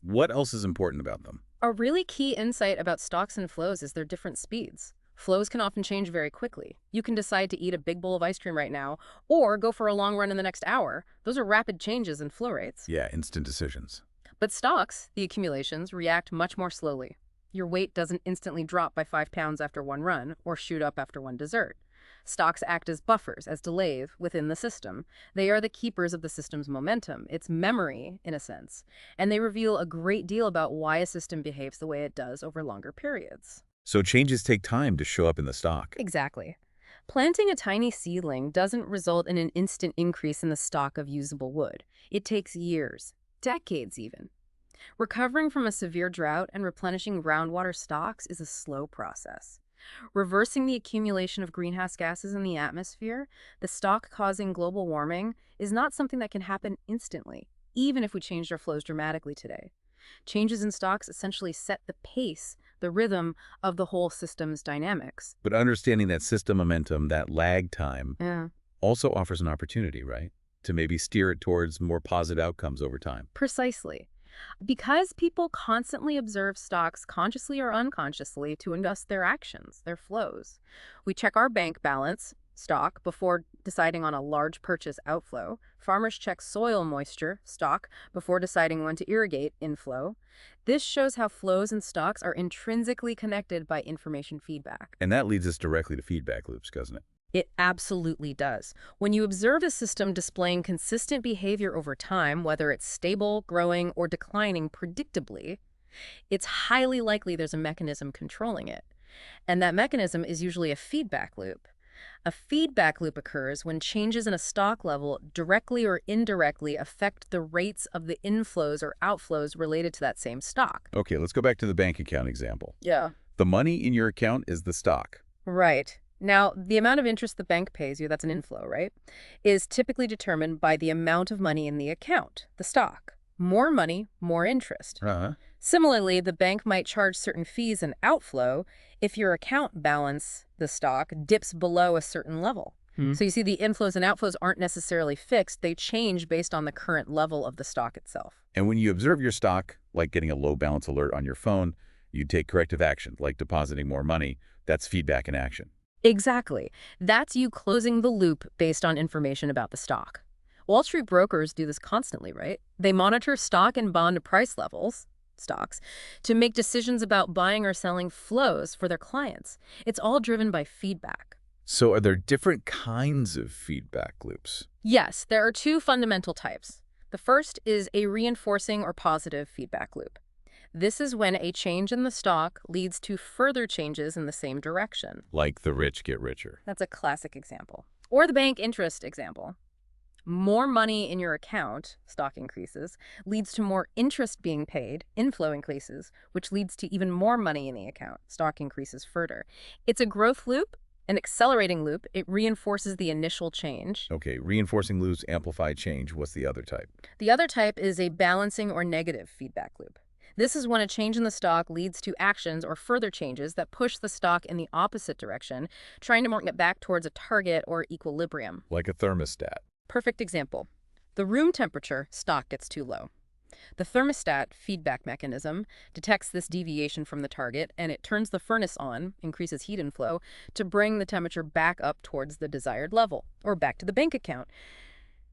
What else is important about them? A really key insight about stocks and flows is their different speeds. Flows can often change very quickly. You can decide to eat a big bowl of ice cream right now, or go for a long run in the next hour. Those are rapid changes in flow rates. Yeah, instant decisions. But stocks, the accumulations, react much more slowly. Your weight doesn't instantly drop by 5 pounds after one run, or shoot up after one dessert. Stocks act as buffers, as delays within the system. They are the keepers of the system's momentum, its memory, in a sense. And they reveal a great deal about why a system behaves the way it does over longer periods. So changes take time to show up in the stock. Exactly. Planting a tiny seedling doesn't result in an instant increase in the stock of usable wood. It takes years, decades even. Recovering from a severe drought and replenishing groundwater stocks is a slow process. Reversing the accumulation of greenhouse gases in the atmosphere, the stock causing global warming, is not something that can happen instantly, even if we changed our flows dramatically today. Changes in stocks essentially set the pace, the rhythm of the whole system's dynamics. But understanding that system momentum, that lag time, also offers an opportunity, right? To maybe steer it towards more positive outcomes over time. Precisely. Because people constantly observe stocks consciously or unconsciously to adjust their actions, their flows. We check our bank balance, stock before deciding on a large purchase outflow. Farmers check soil moisture stock before deciding when to irrigate inflow. This shows how flows and stocks are intrinsically connected by information feedback. And that leads us directly to feedback loops, doesn't it? It absolutely does. When you observe a system displaying consistent behavior over time, whether it's stable, growing, or declining predictably, it's highly likely there's a mechanism controlling it. And that mechanism is usually a feedback loop. A feedback loop occurs when changes in a stock level directly or indirectly affect the rates of the inflows or outflows related to that same stock. Okay, let's go back to the bank account example. Yeah. The money in your account is the stock. Right. Now, the amount of interest the bank pays you, that's an inflow, right, is typically determined by the amount of money in the account, the stock. More money, more interest. Uh-huh. Similarly, the bank might charge certain fees and outflow if your account balance, the stock, dips below a certain level. So you see the inflows and outflows aren't necessarily fixed. They change based on the current level of the stock itself. And when you observe your stock, like getting a low balance alert on your phone, you take corrective action, like depositing more money. That's feedback in action. Exactly. That's you closing the loop based on information about the stock. Wall Street brokers do this constantly, right? They monitor stock and bond price levels, stocks, to make decisions about buying or selling flows for their clients. It's all driven by feedback. So are there different kinds of feedback loops? Yes, there are two fundamental types. The first is a reinforcing or positive feedback loop. This is when a change in the stock leads to further changes in the same direction. Like the rich get richer. That's a classic example. Or the bank interest example. More money in your account, stock increases, leads to more interest being paid, inflow increases, which leads to even more money in the account, stock increases further. It's a growth loop, an accelerating loop. It reinforces the initial change. Okay, reinforcing loops amplify change. What's the other type? The other type is a balancing or negative feedback loop. This is when a change in the stock leads to actions or further changes that push the stock in the opposite direction, trying to bring it back towards a target or equilibrium. Like a thermostat. Perfect example. The room temperature stock gets too low. The thermostat feedback mechanism detects this deviation from the target, and it turns the furnace on, increases heat inflow, to bring the temperature back up towards the desired level, or back to the bank account.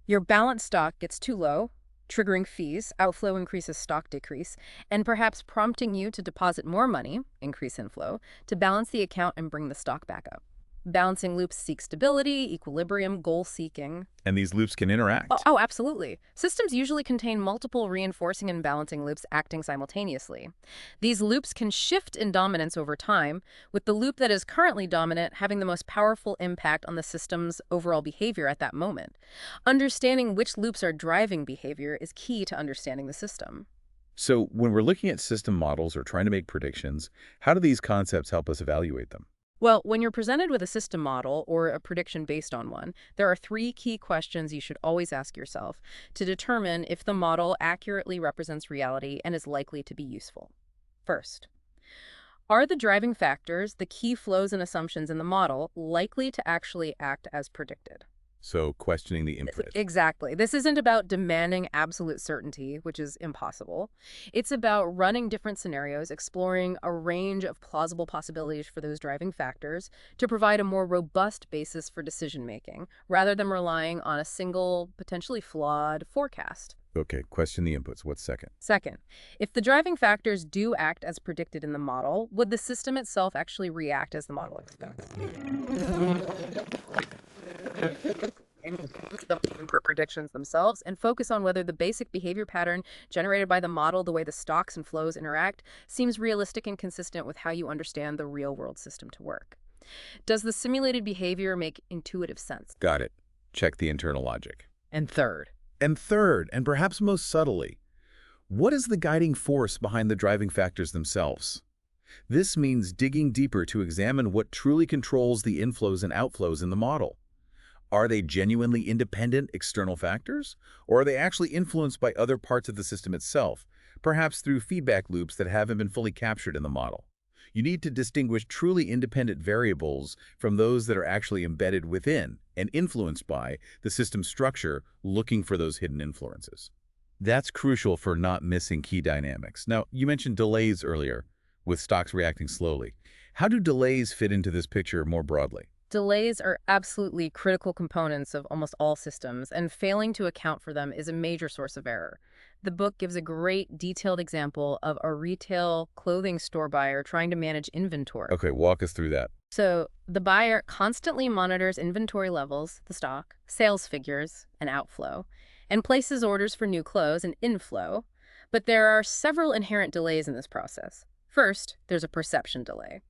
Your balance stock gets too low, triggering fees, outflow increases stock decrease, and perhaps prompting you to deposit more money, increase inflow, to balance the account and bring the stock back up. Balancing loops seek stability, equilibrium, goal-seeking. And these loops can interact. Oh, absolutely. Systems usually contain multiple reinforcing and balancing loops acting simultaneously. These loops can shift in dominance over time, with the loop that is currently dominant having the most powerful impact on the system's overall behavior at that moment. Understanding which loops are driving behavior is key to understanding the system. So when we're looking at system models or trying to make predictions, how do these concepts help us evaluate them? Well, when you're presented with a system model or a prediction based on one, there are three key questions you should always ask yourself to determine if the model accurately represents reality and is likely to be useful. First, are the driving factors, the key flows and assumptions in the model, likely to actually act as predicted? So questioning the input. Exactly. This isn't about demanding absolute certainty, which is impossible. It's about running different scenarios, exploring a range of plausible possibilities for those driving factors to provide a more robust basis for decision-making, rather than relying on a single, potentially flawed forecast. Okay, question the inputs. What's second? Second, if the driving factors do act as predicted in the model, would the system itself actually react as the model expects? Input predictions themselves and focus on whether the basic behavior pattern generated by the model, the way the stocks and flows interact, seems realistic and consistent with how you understand the real-world system to work. Does the simulated behavior make intuitive sense? Got it. Check the internal logic. And third, And third, and perhaps most subtly, what is the guiding force behind the driving factors themselves? This means digging deeper to examine what truly controls the inflows and outflows in the model. Are they genuinely independent external factors, or are they actually influenced by other parts of the system itself, perhaps through feedback loops that haven't been fully captured in the model? You need to distinguish truly independent variables from those that are actually embedded within and influenced by the system structure, looking for those hidden influences. That's crucial for not missing key dynamics. Now, you mentioned delays earlier, with stocks reacting slowly. How do delays fit into this picture more broadly? Delays are absolutely critical components of almost all systems, and failing to account for them is a major source of error. The book gives a great detailed example of a retail clothing store buyer trying to manage inventory. Okay, walk us through that. So, the buyer constantly monitors inventory levels, the stock, sales figures, and outflow, and places orders for new clothes and inflow. But there are several inherent delays in this process. First, there's a perception delay.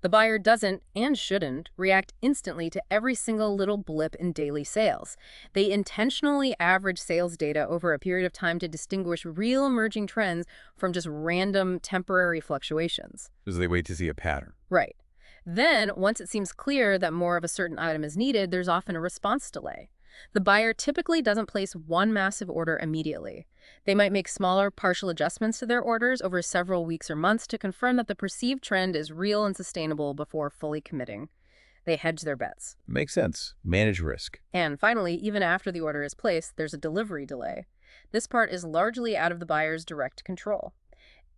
The buyer doesn't, and shouldn't, react instantly to every single little blip in daily sales. They intentionally average sales data over a period of time to distinguish real emerging trends from just random temporary fluctuations. As they wait to see a pattern. Right. Then, once it seems clear that more of a certain item is needed, there's often a response delay. The buyer typically doesn't place one massive order immediately. They might make smaller partial adjustments to their orders over several weeks or months to confirm that the perceived trend is real and sustainable before fully committing. They hedge their bets. Makes sense. Manage risk. And finally, even after the order is placed, there's a delivery delay. This part is largely out of the buyer's direct control.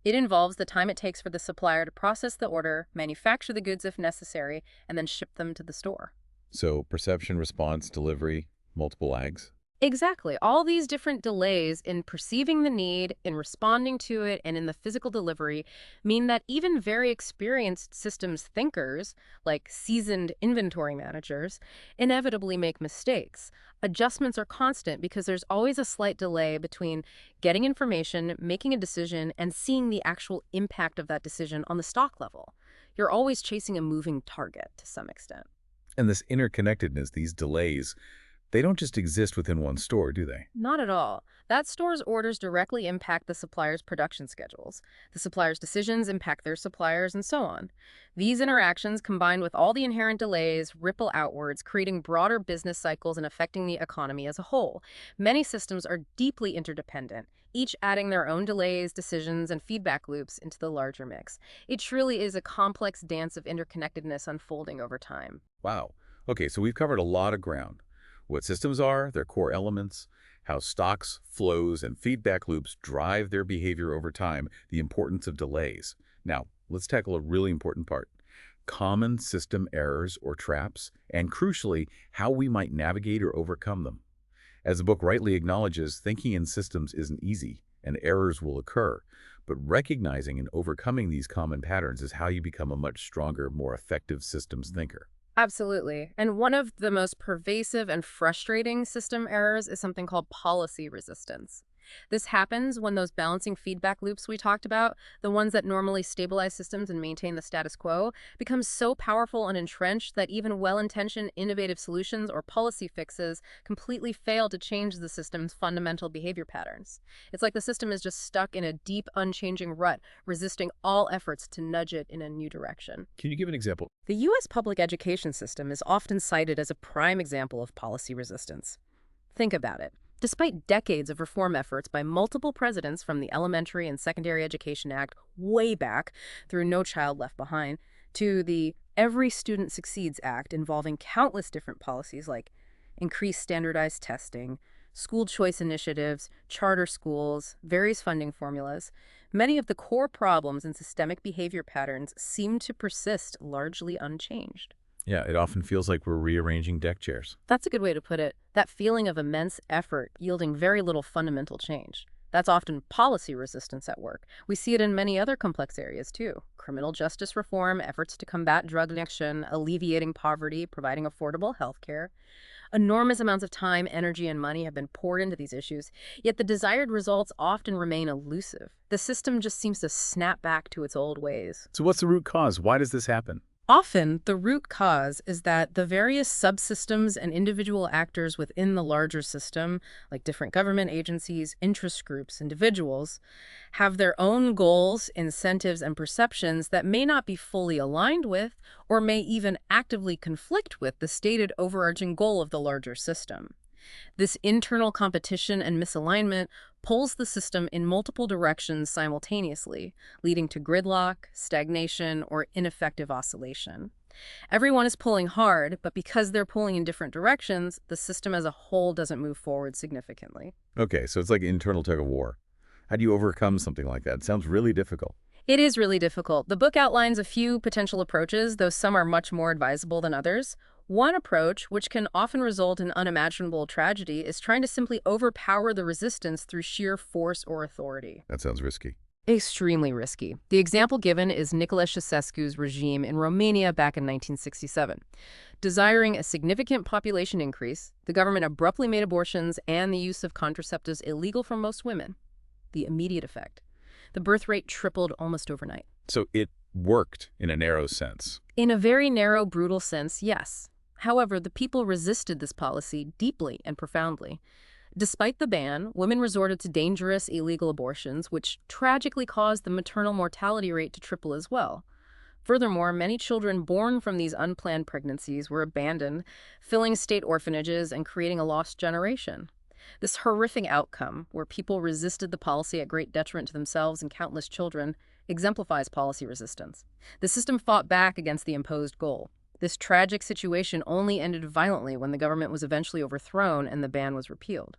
It involves the time it takes for the supplier to process the order, manufacture the goods if necessary, and then ship them to the store. So perception, response, delivery, multiple lags. Exactly. All these different delays in perceiving the need, in responding to it, and in the physical delivery mean that even very experienced systems thinkers, like seasoned inventory managers, inevitably make mistakes. Adjustments are constant because there's always a slight delay between getting information, making a decision, and seeing the actual impact of that decision on the stock level. You're always chasing a moving target to some extent. And this interconnectedness, these delays, they don't just exist within one store, do they? Not at all. That store's orders directly impact the supplier's production schedules. The supplier's decisions impact their suppliers, and so on. These interactions, combined with all the inherent delays, ripple outwards, creating broader business cycles and affecting the economy as a whole. Many systems are deeply interdependent, each adding their own delays, decisions, and feedback loops into the larger mix. It truly is a complex dance of interconnectedness unfolding over time. Wow. Okay, so we've covered a lot of ground. What systems are, their core elements, how stocks, flows, and feedback loops drive their behavior over time, the importance of delays. Now, let's tackle a really important part. Common system errors or traps, and crucially, how we might navigate or overcome them. As the book rightly acknowledges, thinking in systems isn't easy, and errors will occur. But recognizing and overcoming these common patterns is how you become a much stronger, more effective systems thinker. Absolutely. And one of the most pervasive and frustrating system errors is something called policy resistance. This happens when those balancing feedback loops we talked about, the ones that normally stabilize systems and maintain the status quo, become so powerful and entrenched that even well-intentioned innovative solutions or policy fixes completely fail to change the system's fundamental behavior patterns. It's like the system is just stuck in a deep, unchanging rut, resisting all efforts to nudge it in a new direction. Can you give an example? The U.S. public education system is often cited as a prime example of policy resistance. Think about it. Despite decades of reform efforts by multiple presidents from the Elementary and Secondary Education Act way back through No Child Left Behind to the Every Student Succeeds Act involving countless different policies like increased standardized testing, school choice initiatives, charter schools, various funding formulas, many of the core problems and systemic behavior patterns seem to persist largely unchanged. Yeah, it often feels like we're rearranging deck chairs. That's a good way to put it. That feeling of immense effort yielding very little fundamental change. That's often policy resistance at work. We see it in many other complex areas, too. Criminal justice reform, efforts to combat drug addiction, alleviating poverty, providing affordable health care. Enormous amounts of time, energy, and money have been poured into these issues, yet the desired results often remain elusive. The system just seems to snap back to its old ways. So what's the root cause? Why does this happen? Often, the root cause is that the various subsystems and individual actors within the larger system, like different government agencies, interest groups, individuals, have their own goals, incentives, and perceptions that may not be fully aligned with or may even actively conflict with the stated overarching goal of the larger system. This internal competition and misalignment pulls the system in multiple directions simultaneously, leading to gridlock, stagnation, or ineffective oscillation. Everyone is pulling hard, but because they're pulling in different directions, the system as a whole doesn't move forward significantly. Okay, so it's like internal tug of war. How do you overcome something like that? It sounds really difficult. It is really difficult. The book outlines a few potential approaches, though some are much more advisable than others. One approach, which can often result in unimaginable tragedy, is trying to simply overpower the resistance through sheer force or authority. That sounds risky. Extremely risky. The example given is Nicolae Ceausescu's regime in Romania back in 1967. Desiring a significant population increase, the government abruptly made abortions and the use of contraceptives illegal for most women. The immediate effect: the birth rate tripled almost overnight. So it worked in a narrow sense. In a very narrow, brutal sense, yes. However, the people resisted this policy deeply and profoundly. Despite the ban, women resorted to dangerous, illegal abortions, which tragically caused the maternal mortality rate to triple as well. Furthermore, many children born from these unplanned pregnancies were abandoned, filling state orphanages and creating a lost generation. This horrific outcome, where people resisted the policy at great detriment to themselves and countless children, exemplifies policy resistance. The system fought back against the imposed goal. This tragic situation only ended violently when the government was eventually overthrown and the ban was repealed.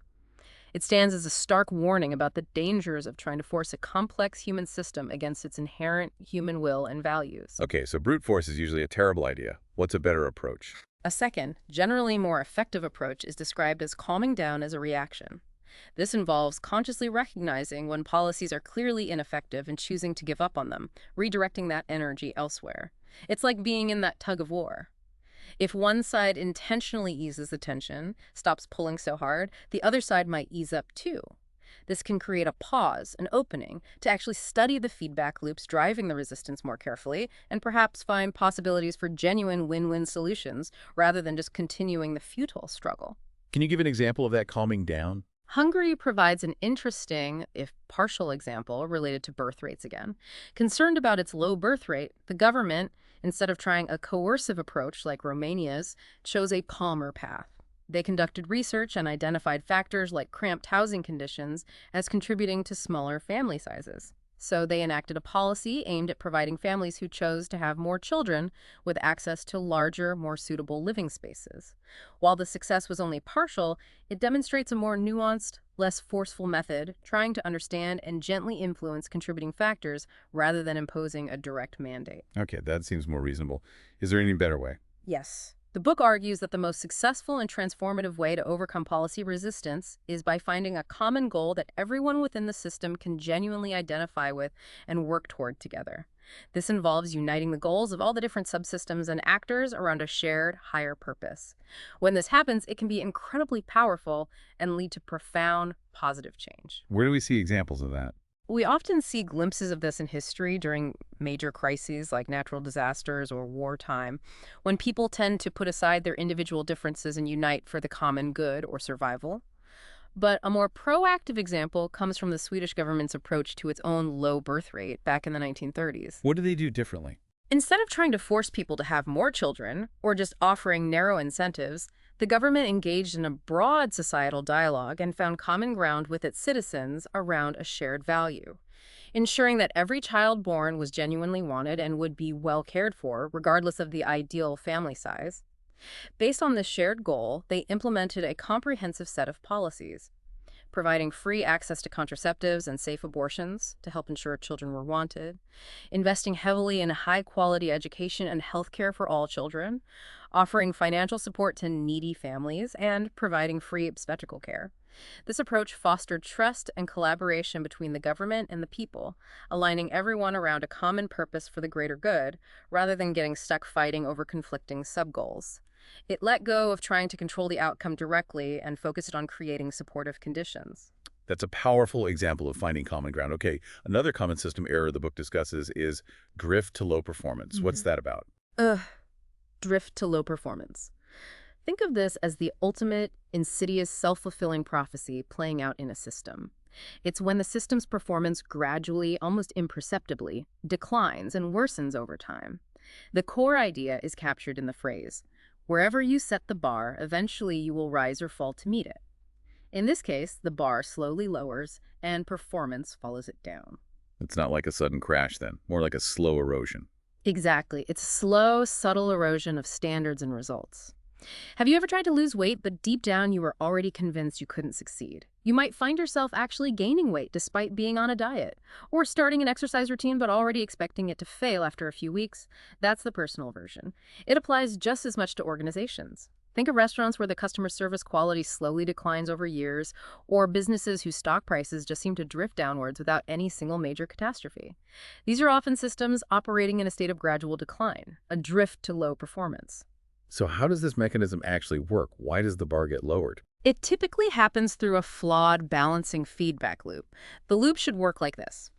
It stands as a stark warning about the dangers of trying to force a complex human system against its inherent human will and values. Okay, so brute force is usually a terrible idea. What's a better approach? A second, generally more effective approach is described as calming down as a reaction. This involves consciously recognizing when policies are clearly ineffective and choosing to give up on them, redirecting that energy elsewhere. It's like being in that tug of war. If one side intentionally eases the tension, stops pulling so hard, the other side might ease up too. This can create a pause, an opening, to actually study the feedback loops driving the resistance more carefully and perhaps find possibilities for genuine win-win solutions rather than just continuing the futile struggle. Can you give an example of that calming down? Hungary provides an interesting, if partial, example related to birth rates again. Concerned about its low birth rate, the government, instead of trying a coercive approach like Romania's, chose a calmer path. They conducted research and identified factors like cramped housing conditions as contributing to smaller family sizes. So they enacted a policy aimed at providing families who chose to have more children with access to larger, more suitable living spaces. While the success was only partial, it demonstrates a more nuanced, less forceful method, trying to understand and gently influence contributing factors rather than imposing a direct mandate. Okay, that seems more reasonable. Is there any better way? Yes. The book argues that the most successful and transformative way to overcome policy resistance is by finding a common goal that everyone within the system can genuinely identify with and work toward together. This involves uniting the goals of all the different subsystems and actors around a shared, higher purpose. When this happens, it can be incredibly powerful and lead to profound, positive change. Where do we see examples of that? We often see glimpses of this in history during major crises like natural disasters or wartime, when people tend to put aside their individual differences and unite for the common good or survival. But a more proactive example comes from the Swedish government's approach to its own low birth rate back in the 1930s. What do they do differently? Instead of trying to force people to have more children or just offering narrow incentives, the government engaged in a broad societal dialogue and found common ground with its citizens around a shared value, ensuring that every child born was genuinely wanted and would be well cared for, regardless of the ideal family size. Based on this shared goal, they implemented a comprehensive set of policies, providing free access to contraceptives and safe abortions to help ensure children were wanted, investing heavily in high-quality education and healthcare for all children, offering financial support to needy families, and providing free obstetrical care. This approach fostered trust and collaboration between the government and the people, aligning everyone around a common purpose for the greater good, rather than getting stuck fighting over conflicting sub-goals. It let go of trying to control the outcome directly and focused on creating supportive conditions. That's a powerful example of finding common ground. Okay, another common system error the book discusses is drift to low performance. What's that about? Drift to low performance. Think of this as the ultimate, insidious, self-fulfilling prophecy playing out in a system. It's when the system's performance gradually, almost imperceptibly, declines and worsens over time. The core idea is captured in the phrase, "Wherever you set the bar, eventually you will rise or fall to meet it." In this case, the bar slowly lowers and performance follows it down. It's not like a sudden crash then, more like a slow erosion. Exactly. It's a slow, subtle erosion of standards and results. Have you ever tried to lose weight, but deep down you were already convinced you couldn't succeed? You might find yourself actually gaining weight despite being on a diet, or starting an exercise routine but already expecting it to fail after a few weeks. That's the personal version. It applies just as much to organizations. Think of restaurants where the customer service quality slowly declines over years, or businesses whose stock prices just seem to drift downwards without any single major catastrophe. These are often systems operating in a state of gradual decline, a drift to low performance. So how does this mechanism actually work? Why does the bar get lowered? It typically happens through a flawed balancing feedback loop. The loop should work like this.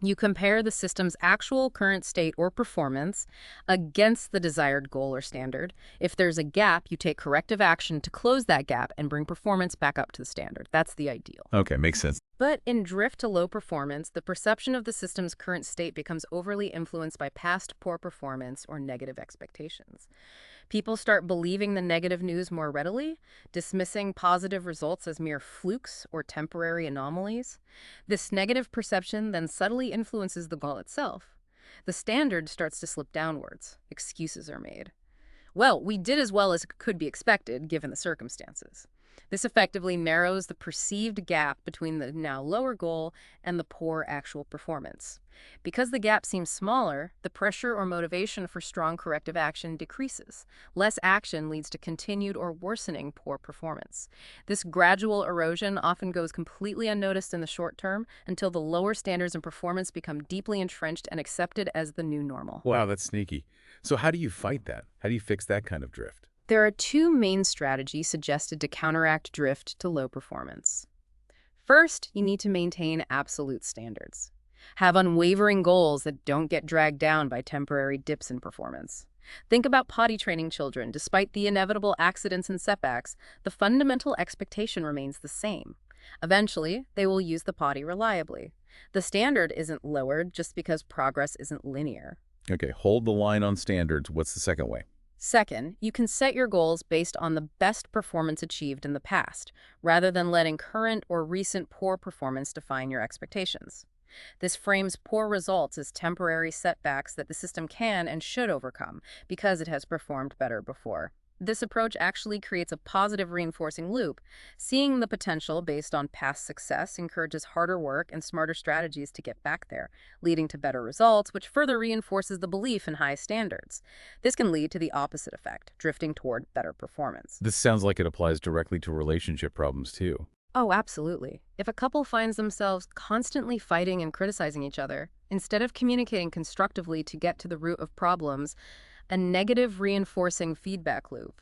You compare the system's actual current state or performance against the desired goal or standard. If there's a gap, you take corrective action to close that gap and bring performance back up to the standard. That's the ideal. Okay, makes sense. But in drift to low performance, the perception of the system's current state becomes overly influenced by past poor performance or negative expectations. People start believing the negative news more readily, dismissing positive results as mere flukes or temporary anomalies. This negative perception then subtly influences the goal itself. The standard starts to slip downwards. Excuses are made. Well, we did as well as could be expected given the circumstances. This effectively narrows the perceived gap between the now lower goal and the poor actual performance. Because the gap seems smaller, the pressure or motivation for strong corrective action decreases. Less action leads to continued or worsening poor performance. This gradual erosion often goes completely unnoticed in the short term until the lower standards and performance become deeply entrenched and accepted as the new normal. Wow, that's sneaky. So how do you fight that? How do you fix that kind of drift? There are two main strategies suggested to counteract drift to low performance. First, you need to maintain absolute standards. Have unwavering goals that don't get dragged down by temporary dips in performance. Think about potty training children. Despite the inevitable accidents and setbacks, the fundamental expectation remains the same. Eventually, they will use the potty reliably. The standard isn't lowered just because progress isn't linear. Okay, hold the line on standards. What's the second way? Second, you can set your goals based on the best performance achieved in the past, rather than letting current or recent poor performance define your expectations. This frames poor results as temporary setbacks that the system can and should overcome because it has performed better before. This approach actually creates a positive reinforcing loop. Seeing the potential based on past success encourages harder work and smarter strategies to get back there, leading to better results, which further reinforces the belief in high standards. This can lead to the opposite effect, drifting toward better performance. This sounds like it applies directly to relationship problems too. Oh, absolutely. If a couple finds themselves constantly fighting and criticizing each other, instead of communicating constructively to get to the root of problems, a negative reinforcing feedback loop,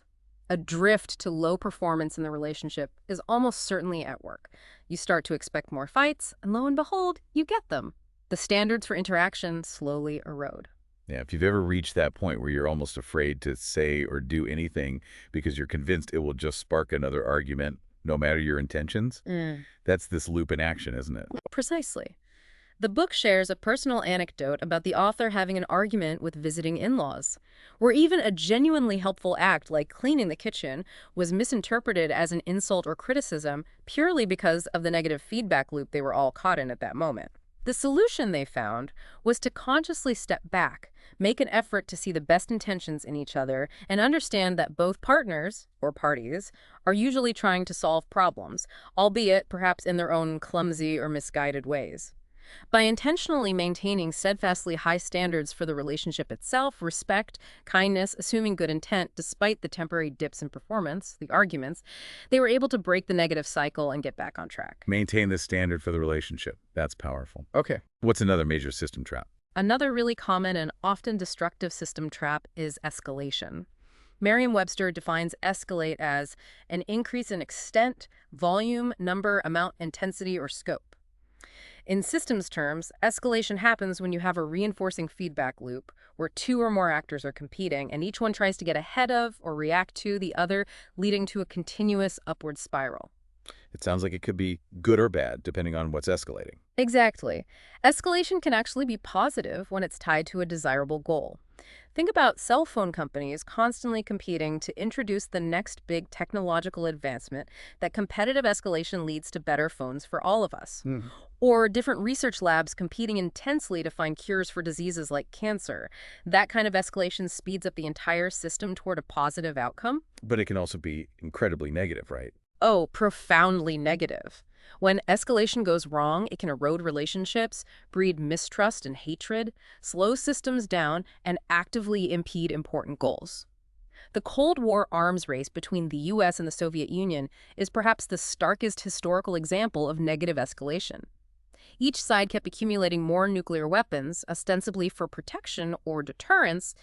a drift to low performance in the relationship is almost certainly at work. You start to expect more fights, and lo and behold, you get them. The standards for interaction slowly erode. Yeah, if you've ever reached that point where you're almost afraid to say or do anything because you're convinced it will just spark another argument, no matter your intentions, that's this loop in action, isn't it? Precisely. The book shares a personal anecdote about the author having an argument with visiting in-laws, where even a genuinely helpful act like cleaning the kitchen was misinterpreted as an insult or criticism purely because of the negative feedback loop they were all caught in at that moment. The solution they found was to consciously step back, make an effort to see the best intentions in each other, and understand that both partners, or parties, are usually trying to solve problems, albeit perhaps in their own clumsy or misguided ways. By intentionally maintaining steadfastly high standards for the relationship itself, respect, kindness, assuming good intent despite the temporary dips in performance, the arguments, they were able to break the negative cycle and get back on track. Maintain the standard for the relationship. That's powerful. Okay. What's another major system trap? Another really common and often destructive system trap is escalation. Merriam-Webster defines escalate as an increase in extent, volume, number, amount, intensity, or scope. In systems terms, escalation happens when you have a reinforcing feedback loop where two or more actors are competing and each one tries to get ahead of or react to the other, leading to a continuous upward spiral. It sounds like it could be good or bad, depending on what's escalating. Exactly. Escalation can actually be positive when it's tied to a desirable goal. Think about cell phone companies constantly competing to introduce the next big technological advancement. That competitive escalation leads to better phones for all of us. Hmm. Or different research labs competing intensely to find cures for diseases like cancer. That kind of escalation speeds up the entire system toward a positive outcome. But it can also be incredibly negative, right? Oh, profoundly negative. When escalation goes wrong, it can erode relationships, breed mistrust and hatred, slow systems down, and actively impede important goals. The Cold War arms race between the US and the Soviet Union is perhaps the starkest historical example of negative escalation. Each side kept accumulating more nuclear weapons, ostensibly for protection or deterrence,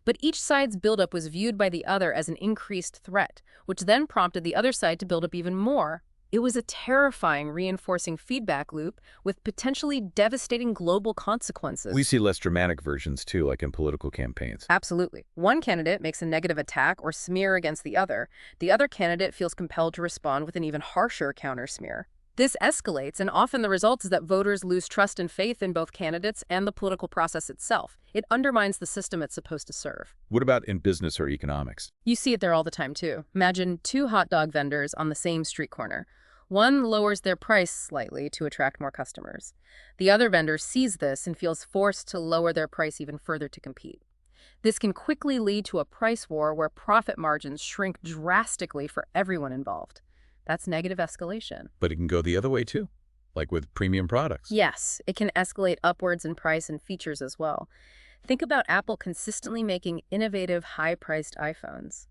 but each side's buildup was viewed by the other as an increased threat, which then prompted the other side to build up even more. It was a terrifying reinforcing feedback loop with potentially devastating global We consequences. see less dramatic versions too, like in political campaigns. Absolutely. One candidate makes a negative attack or smear against the other. The other candidate feels compelled to respond with an even harsher counter smear. This escalates, and often the result is that voters lose trust and faith in both candidates and the political process itself. It undermines the system it's supposed to serve. What about in business or economics? You see it there all the time, too. Imagine two hot dog vendors on the same street corner. One lowers their price slightly to attract more customers. The other vendor sees this and feels forced to lower their price even further to compete. This can quickly lead to a price war where profit margins shrink drastically for everyone involved. That's negative escalation. But it can go the other way too, like with premium products. Yes, it can escalate upwards in price and features as well. Think about Apple consistently making innovative, high-priced iPhones.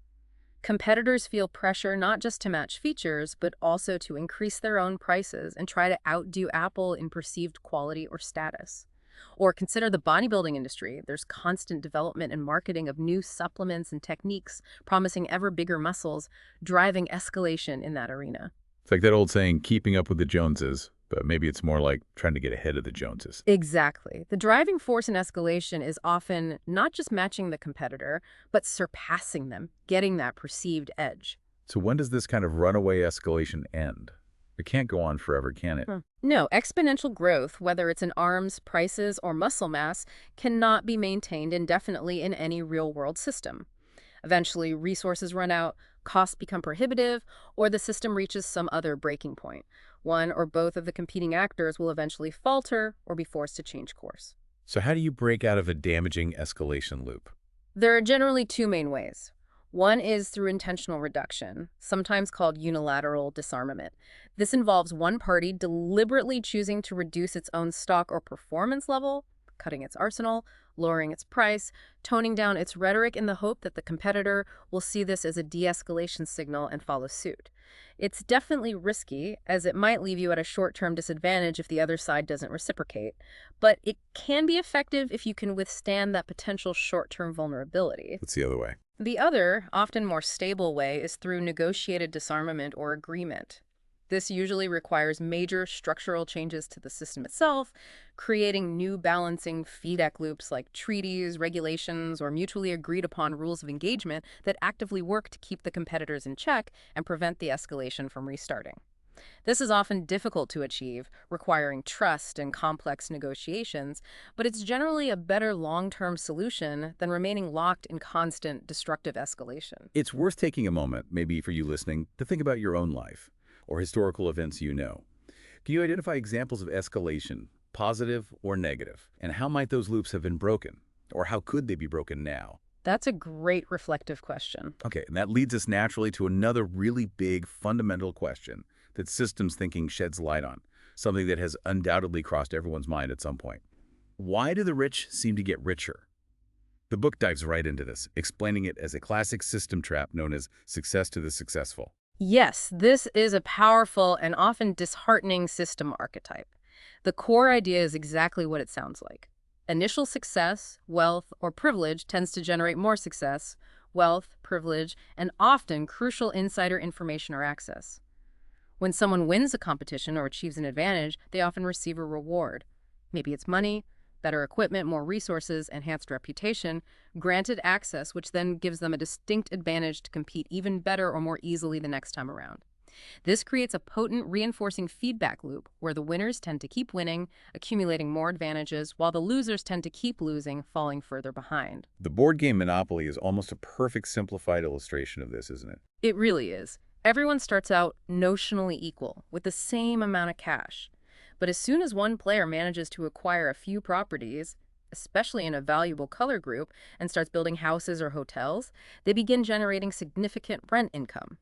Competitors feel pressure not just to match features, but also to increase their own prices and try to outdo Apple in perceived quality or status. Or consider the bodybuilding industry. There's constant development and marketing of new supplements and techniques promising ever bigger muscles, driving escalation in that arena. It's like that old saying, keeping up with the Joneses, but maybe it's more like trying to get ahead of the Joneses. Exactly. The driving force in escalation is often not just matching the competitor, but surpassing them, getting that perceived edge. So when does this kind of runaway escalation end? It can't go on forever, can it? No, exponential growth, whether it's in arms, prices, or muscle mass, cannot be maintained indefinitely in any real-world system. Eventually, resources run out, costs become prohibitive, or the system reaches some other breaking point. One or both of the competing actors will eventually falter or be forced to change course. So how do you break out of a damaging escalation loop? There are generally two main ways. One is through intentional reduction, sometimes called unilateral disarmament. This involves one party deliberately choosing to reduce its own stock or performance level, cutting its arsenal, lowering its price, toning down its rhetoric in the hope that the competitor will see this as a de-escalation signal and follow suit. It's definitely risky, as it might leave you at a short-term disadvantage if the other side doesn't reciprocate, but it can be effective if you can withstand that potential short-term vulnerability. What's the other way? The other, often more stable way is through negotiated disarmament or agreement. This usually requires major structural changes to the system itself, creating new balancing feedback loops like treaties, regulations, or mutually agreed upon rules of engagement that actively work to keep the competitors in check and prevent the escalation from restarting. This is often difficult to achieve, requiring trust and complex negotiations, but it's generally a better long-term solution than remaining locked in constant destructive escalation. It's worth taking a moment, maybe for you listening, to think about your own life or historical events you know. Can you identify examples of escalation, positive or negative, and how might those loops have been broken? Or how could they be broken now? That's a great reflective question. Okay, and that leads us naturally to another really big fundamental question that systems thinking sheds light on, something that has undoubtedly crossed everyone's mind at some point. Why do the rich seem to get richer? The book dives right into this, explaining it as a classic system trap known as success to the successful. Yes, this is a powerful and often disheartening system archetype. The core idea is exactly what it sounds like. Initial success, wealth, or privilege tends to generate more success, wealth, privilege, and often crucial insider information or access. When someone wins a competition or achieves an advantage, they often receive a reward. Maybe it's money, better equipment, more resources, enhanced reputation, granted access, which then gives them a distinct advantage to compete even better or more easily the next time around. This creates a potent reinforcing feedback loop where the winners tend to keep winning, accumulating more advantages, while the losers tend to keep losing, falling further behind. The board game Monopoly is almost a perfect simplified illustration of this, isn't it? It really is. Everyone starts out notionally equal, with the same amount of cash. But as soon as one player manages to acquire a few properties, especially in a valuable color group, and starts building houses or hotels, they begin generating significant rent income.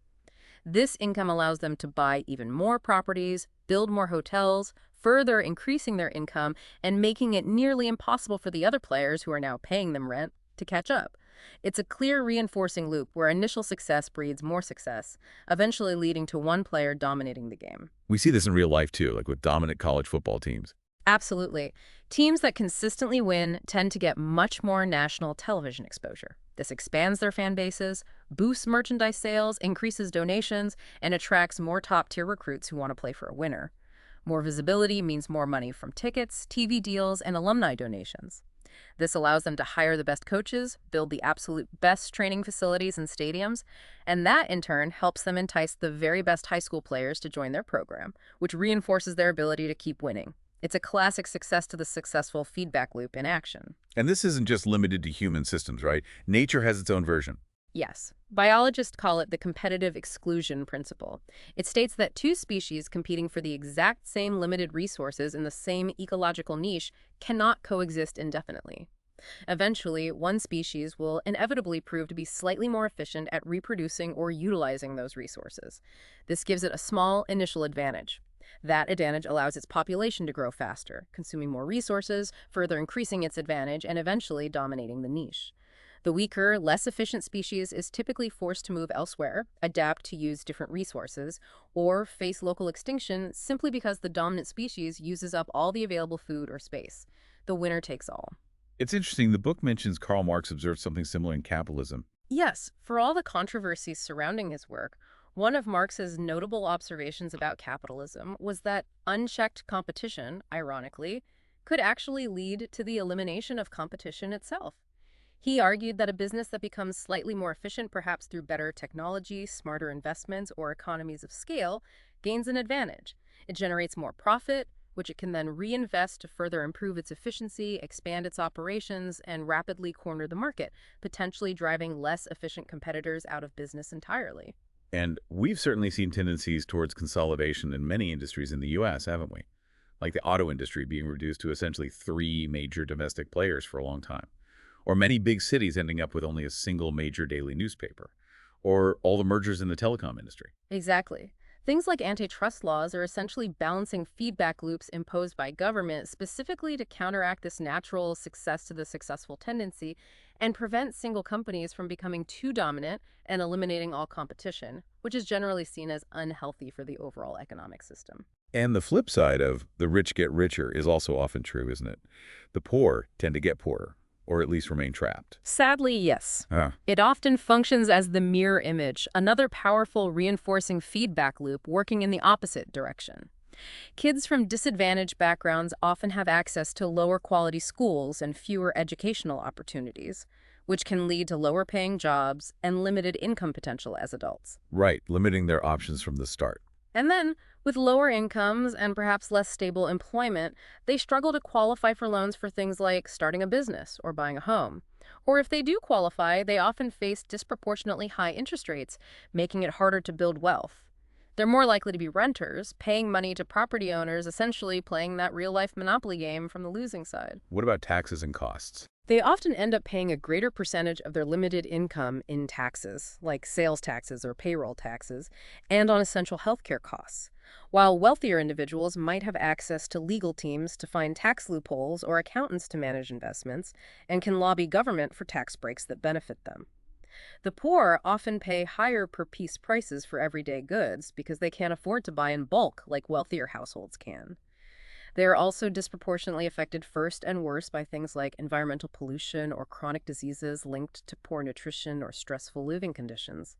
This income allows them to buy even more properties, build more hotels, further increasing their income and making it nearly impossible for the other players who are now paying them rent to catch up. It's a clear reinforcing loop where initial success breeds more success, eventually leading to one player dominating the game. We see this in real life too, like with dominant college football teams. Absolutely. Teams that consistently win tend to get much more national television exposure. This expands their fan bases, boosts merchandise sales, increases donations, and attracts more top-tier recruits who want to play for a winner. More visibility means more money from tickets, TV deals, and alumni donations. This allows them to hire the best coaches, build the absolute best training facilities and stadiums, and that in turn helps them entice the very best high school players to join their program, which reinforces their ability to keep winning. It's a classic success to the successful feedback loop in action. And this isn't just limited to human systems, right? Nature has its own version. Yes. Biologists call it the competitive exclusion principle. It states that two species competing for the exact same limited resources in the same ecological niche cannot coexist indefinitely. Eventually, one species will inevitably prove to be slightly more efficient at reproducing or utilizing those resources. This gives it a small initial advantage. That advantage allows its population to grow faster, consuming more resources, further increasing its advantage, and eventually dominating the niche. The weaker, less efficient species is typically forced to move elsewhere, adapt to use different resources, or face local extinction simply because the dominant species uses up all the available food or space. The winner takes all. It's interesting, the book mentions Karl Marx observed something similar in capitalism. Yes, for all the controversies surrounding his work, one of Marx's notable observations about capitalism was that unchecked competition, ironically, could actually lead to the elimination of competition itself. He argued that a business that becomes slightly more efficient, perhaps through better technology, smarter investments, or economies of scale, gains an advantage. It generates more profit, which it can then reinvest to further improve its efficiency, expand its operations, and rapidly corner the market, potentially driving less efficient competitors out of business entirely. And we've certainly seen tendencies towards consolidation in many industries in the U.S., haven't we? Like the auto industry being reduced to essentially 3 major domestic players for a long time. Or many big cities ending up with only a single major daily newspaper. Or all the mergers in the telecom industry. Exactly. Things like antitrust laws are essentially balancing feedback loops imposed by government specifically to counteract this natural success to the successful tendency and prevent single companies from becoming too dominant and eliminating all competition, which is generally seen as unhealthy for the overall economic system. And the flip side of the rich get richer is also often true, isn't it? The poor tend to get poorer, or at least remain trapped. Sadly, yes. Ah, It often functions as the mirror image, another powerful reinforcing feedback loop working in the opposite direction. Kids from disadvantaged backgrounds often have access to lower quality schools and fewer educational opportunities, which can lead to lower paying jobs and limited income potential as adults. right, limiting their options from the start. And then, with lower incomes and perhaps less stable employment, they struggle to qualify for loans for things like starting a business or buying a home. Or if they do qualify, they often face disproportionately high interest rates, making it harder to build wealth. They're more likely to be renters, paying money to property owners, essentially playing that real-life Monopoly game from the losing side. What about taxes and costs? They often end up paying a greater percentage of their limited income in taxes, like sales taxes or payroll taxes, and on essential healthcare costs, while wealthier individuals might have access to legal teams to find tax loopholes or accountants to manage investments, and can lobby government for tax breaks that benefit them. The poor often pay higher per-piece prices for everyday goods because they can't afford to buy in bulk like wealthier households can. They are also disproportionately affected first and worse by things like environmental pollution or chronic diseases linked to poor nutrition or stressful living conditions.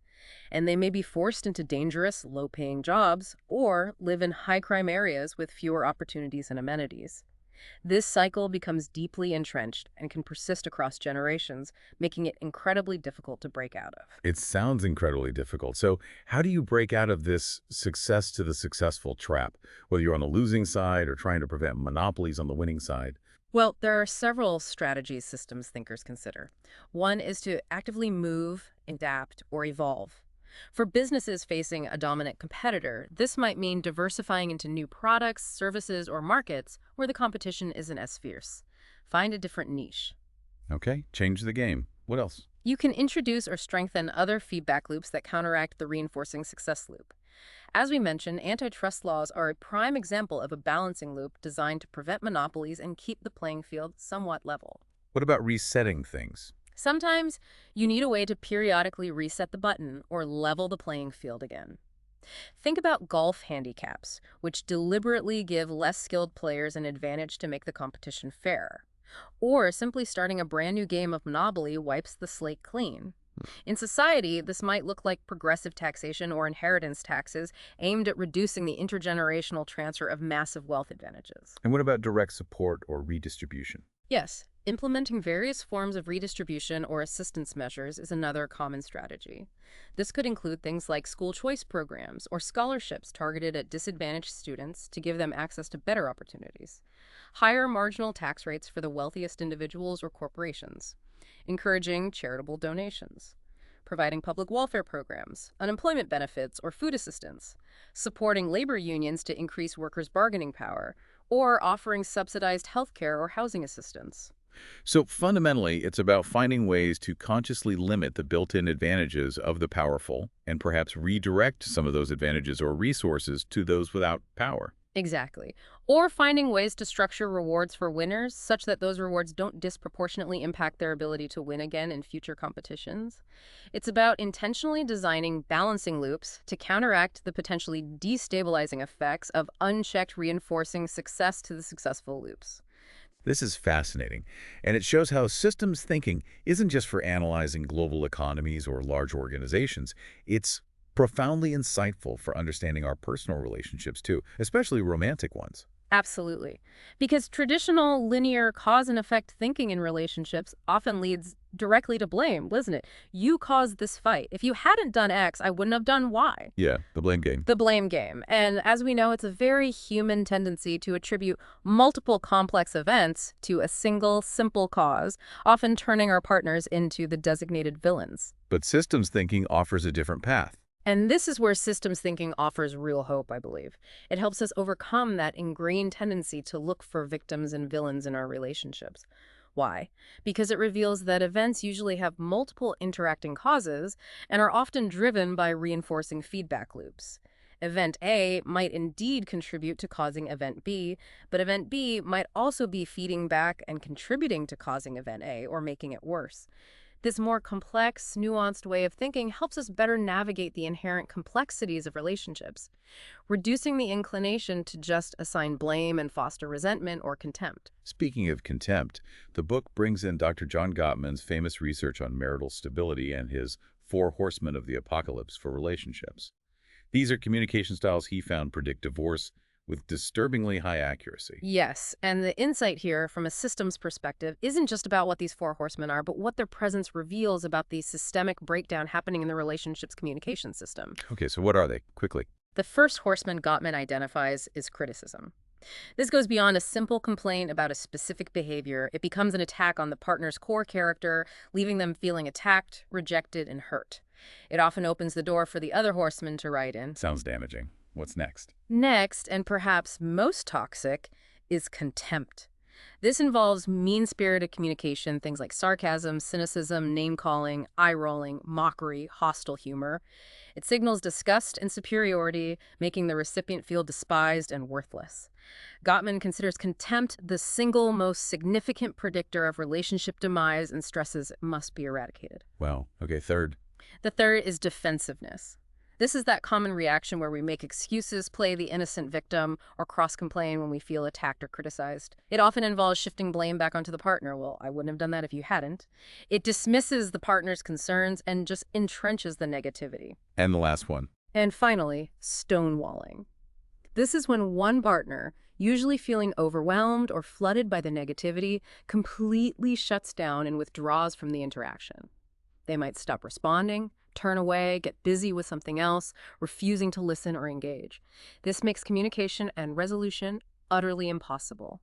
And they may be forced into dangerous, low-paying jobs or live in high-crime areas with fewer opportunities and amenities. This cycle becomes deeply entrenched and can persist across generations, making it incredibly difficult to break out of. It sounds incredibly difficult. So how do you break out of this success to the successful trap, whether you're on the losing side or trying to prevent monopolies on the winning side? Well, there are several strategies systems thinkers consider. One is to actively move, adapt, or evolve. For businesses facing a dominant competitor, this might mean diversifying into new products, services, or markets where the competition isn't as fierce. Find a different niche. Okay, change the game. What else? You can introduce or strengthen other feedback loops that counteract the reinforcing success loop. As we mentioned, antitrust laws are a prime example of a balancing loop designed to prevent monopolies and keep the playing field somewhat level. What about resetting things? Sometimes you need a way to periodically reset the button or level the playing field again. Think about golf handicaps, which deliberately give less skilled players an advantage to make the competition fairer. Or simply starting a brand new game of Monopoly wipes the slate clean. In society, this might look like progressive taxation or inheritance taxes aimed at reducing the intergenerational transfer of massive wealth advantages. And what about direct support or redistribution? Yes, implementing various forms of redistribution or assistance measures is another common strategy. This could include things like school choice programs or scholarships targeted at disadvantaged students to give them access to better opportunities, higher marginal tax rates for the wealthiest individuals or corporations, encouraging charitable donations, providing public welfare programs, unemployment benefits, or food assistance, supporting labor unions to increase workers' bargaining power, or offering subsidized health care or housing assistance. So fundamentally, it's about finding ways to consciously limit the built-in advantages of the powerful and perhaps redirect some of those advantages or resources to those without power. Exactly. Or finding ways to structure rewards for winners such that those rewards don't disproportionately impact their ability to win again in future competitions. It's about intentionally designing balancing loops to counteract the potentially destabilizing effects of unchecked reinforcing success to the successful loops. This is fascinating, and it shows how systems thinking isn't just for analyzing global economies or large organizations. It's profoundly insightful for understanding our personal relationships too, especially romantic ones. Absolutely. Because traditional linear cause and effect thinking in relationships often leads directly to blame, doesn't it? You caused this fight. If you hadn't done X, I wouldn't have done Y. Yeah, the blame game. The blame game. And as we know, it's a very human tendency to attribute multiple complex events to a single, simple cause, often turning our partners into the designated villains. But systems thinking offers a different path. And this is where systems thinking offers real hope, I believe. It helps us overcome that ingrained tendency to look for victims and villains in our relationships. Why? Because it reveals that events usually have multiple interacting causes and are often driven by reinforcing feedback loops. Event A might indeed contribute to causing event B, but event B might also be feeding back and contributing to causing event A or making it worse. This more complex, nuanced way of thinking helps us better navigate the inherent complexities of relationships, reducing the inclination to just assign blame and foster resentment or contempt. Speaking of contempt, the book brings in Dr. John Gottman's famous research on marital stability and his four horsemen of the apocalypse for relationships. These are communication styles he found predict divorce with disturbingly high accuracy. Yes, and the insight here from a systems perspective isn't just about what these four horsemen are, but what their presence reveals about the systemic breakdown happening in the relationship's communication system. Okay, so what are they? Quickly. The first horseman Gottman identifies is criticism. This goes beyond a simple complaint about a specific behavior. It becomes an attack on the partner's core character, leaving them feeling attacked, rejected, and hurt. It often opens the door for the other horsemen to write in. Sounds damaging. What's next? Next, and perhaps most toxic, is contempt. This involves mean-spirited communication, things like sarcasm, cynicism, name-calling, eye-rolling, mockery, hostile humor. It signals disgust and superiority, making the recipient feel despised and worthless. Gottman considers contempt the single most significant predictor of relationship demise and stresses it must be eradicated. Wow. Okay, third. The third is defensiveness. This is that common reaction where we make excuses, play the innocent victim, or cross-complain when we feel attacked or criticized. It often involves shifting blame back onto the partner. Well, I wouldn't have done that if you hadn't. It dismisses the partner's concerns and just entrenches the negativity. And the last one. And finally, stonewalling. This is when one partner, usually feeling overwhelmed or flooded by the negativity, completely shuts down and withdraws from the interaction. They might stop responding, turn away, get busy with something else, refusing to listen or engage. This makes communication and resolution utterly impossible.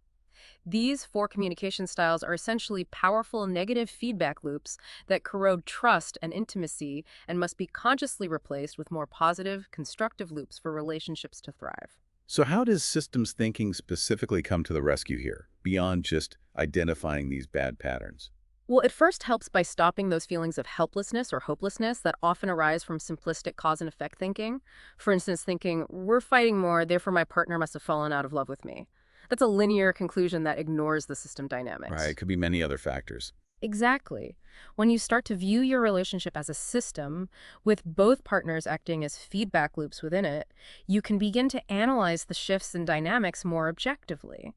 These four communication styles are essentially powerful negative feedback loops that corrode trust and intimacy and must be consciously replaced with more positive, constructive loops for relationships to thrive. So how does systems thinking specifically come to the rescue here, beyond just identifying these bad patterns? Well, it first helps by stopping those feelings of helplessness or hopelessness that often arise from simplistic cause and effect thinking. For instance, thinking, we're fighting more, therefore my partner must have fallen out of love with me. That's a linear conclusion that ignores the system Right, dynamics. it could be many other factors. Exactly. When you start to view your relationship as a system, with both partners acting as feedback loops within it, you can begin to analyze the shifts and dynamics more objectively.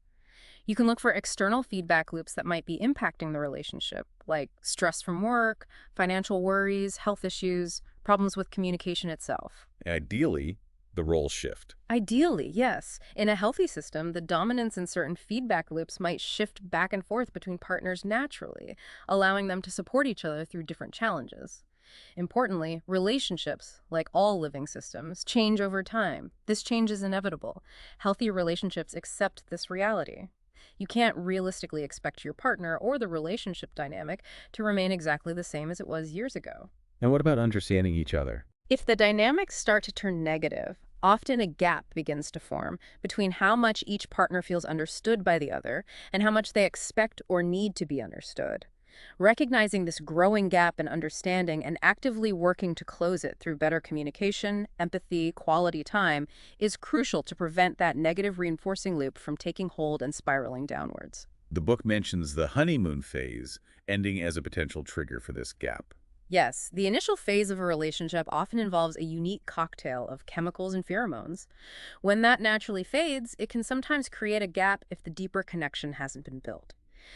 You can look for external feedback loops that might be impacting the relationship, like stress from work, financial worries, health issues, problems with communication itself. Ideally, the roles shift. Ideally, yes. In a healthy system, the dominance in certain feedback loops might shift back and forth between partners naturally, allowing them to support each other through different challenges. Importantly, relationships, like all living systems, change over time. This change is inevitable. Healthy relationships accept this reality. You can't realistically expect your partner or the relationship dynamic to remain exactly the same as it was years ago. And what about understanding each other? If the dynamics start to turn negative, often a gap begins to form between how much each partner feels understood by the other and how much they expect or need to be understood. Recognizing this growing gap in understanding and actively working to close it through better communication, empathy, quality time is crucial to prevent that negative reinforcing loop from taking hold and spiraling downwards. The book mentions the honeymoon phase ending as a potential trigger for this gap. Yes, the initial phase of a relationship often involves a unique cocktail of chemicals and pheromones. When that naturally fades, it can sometimes create a gap if the deeper connection hasn't been built.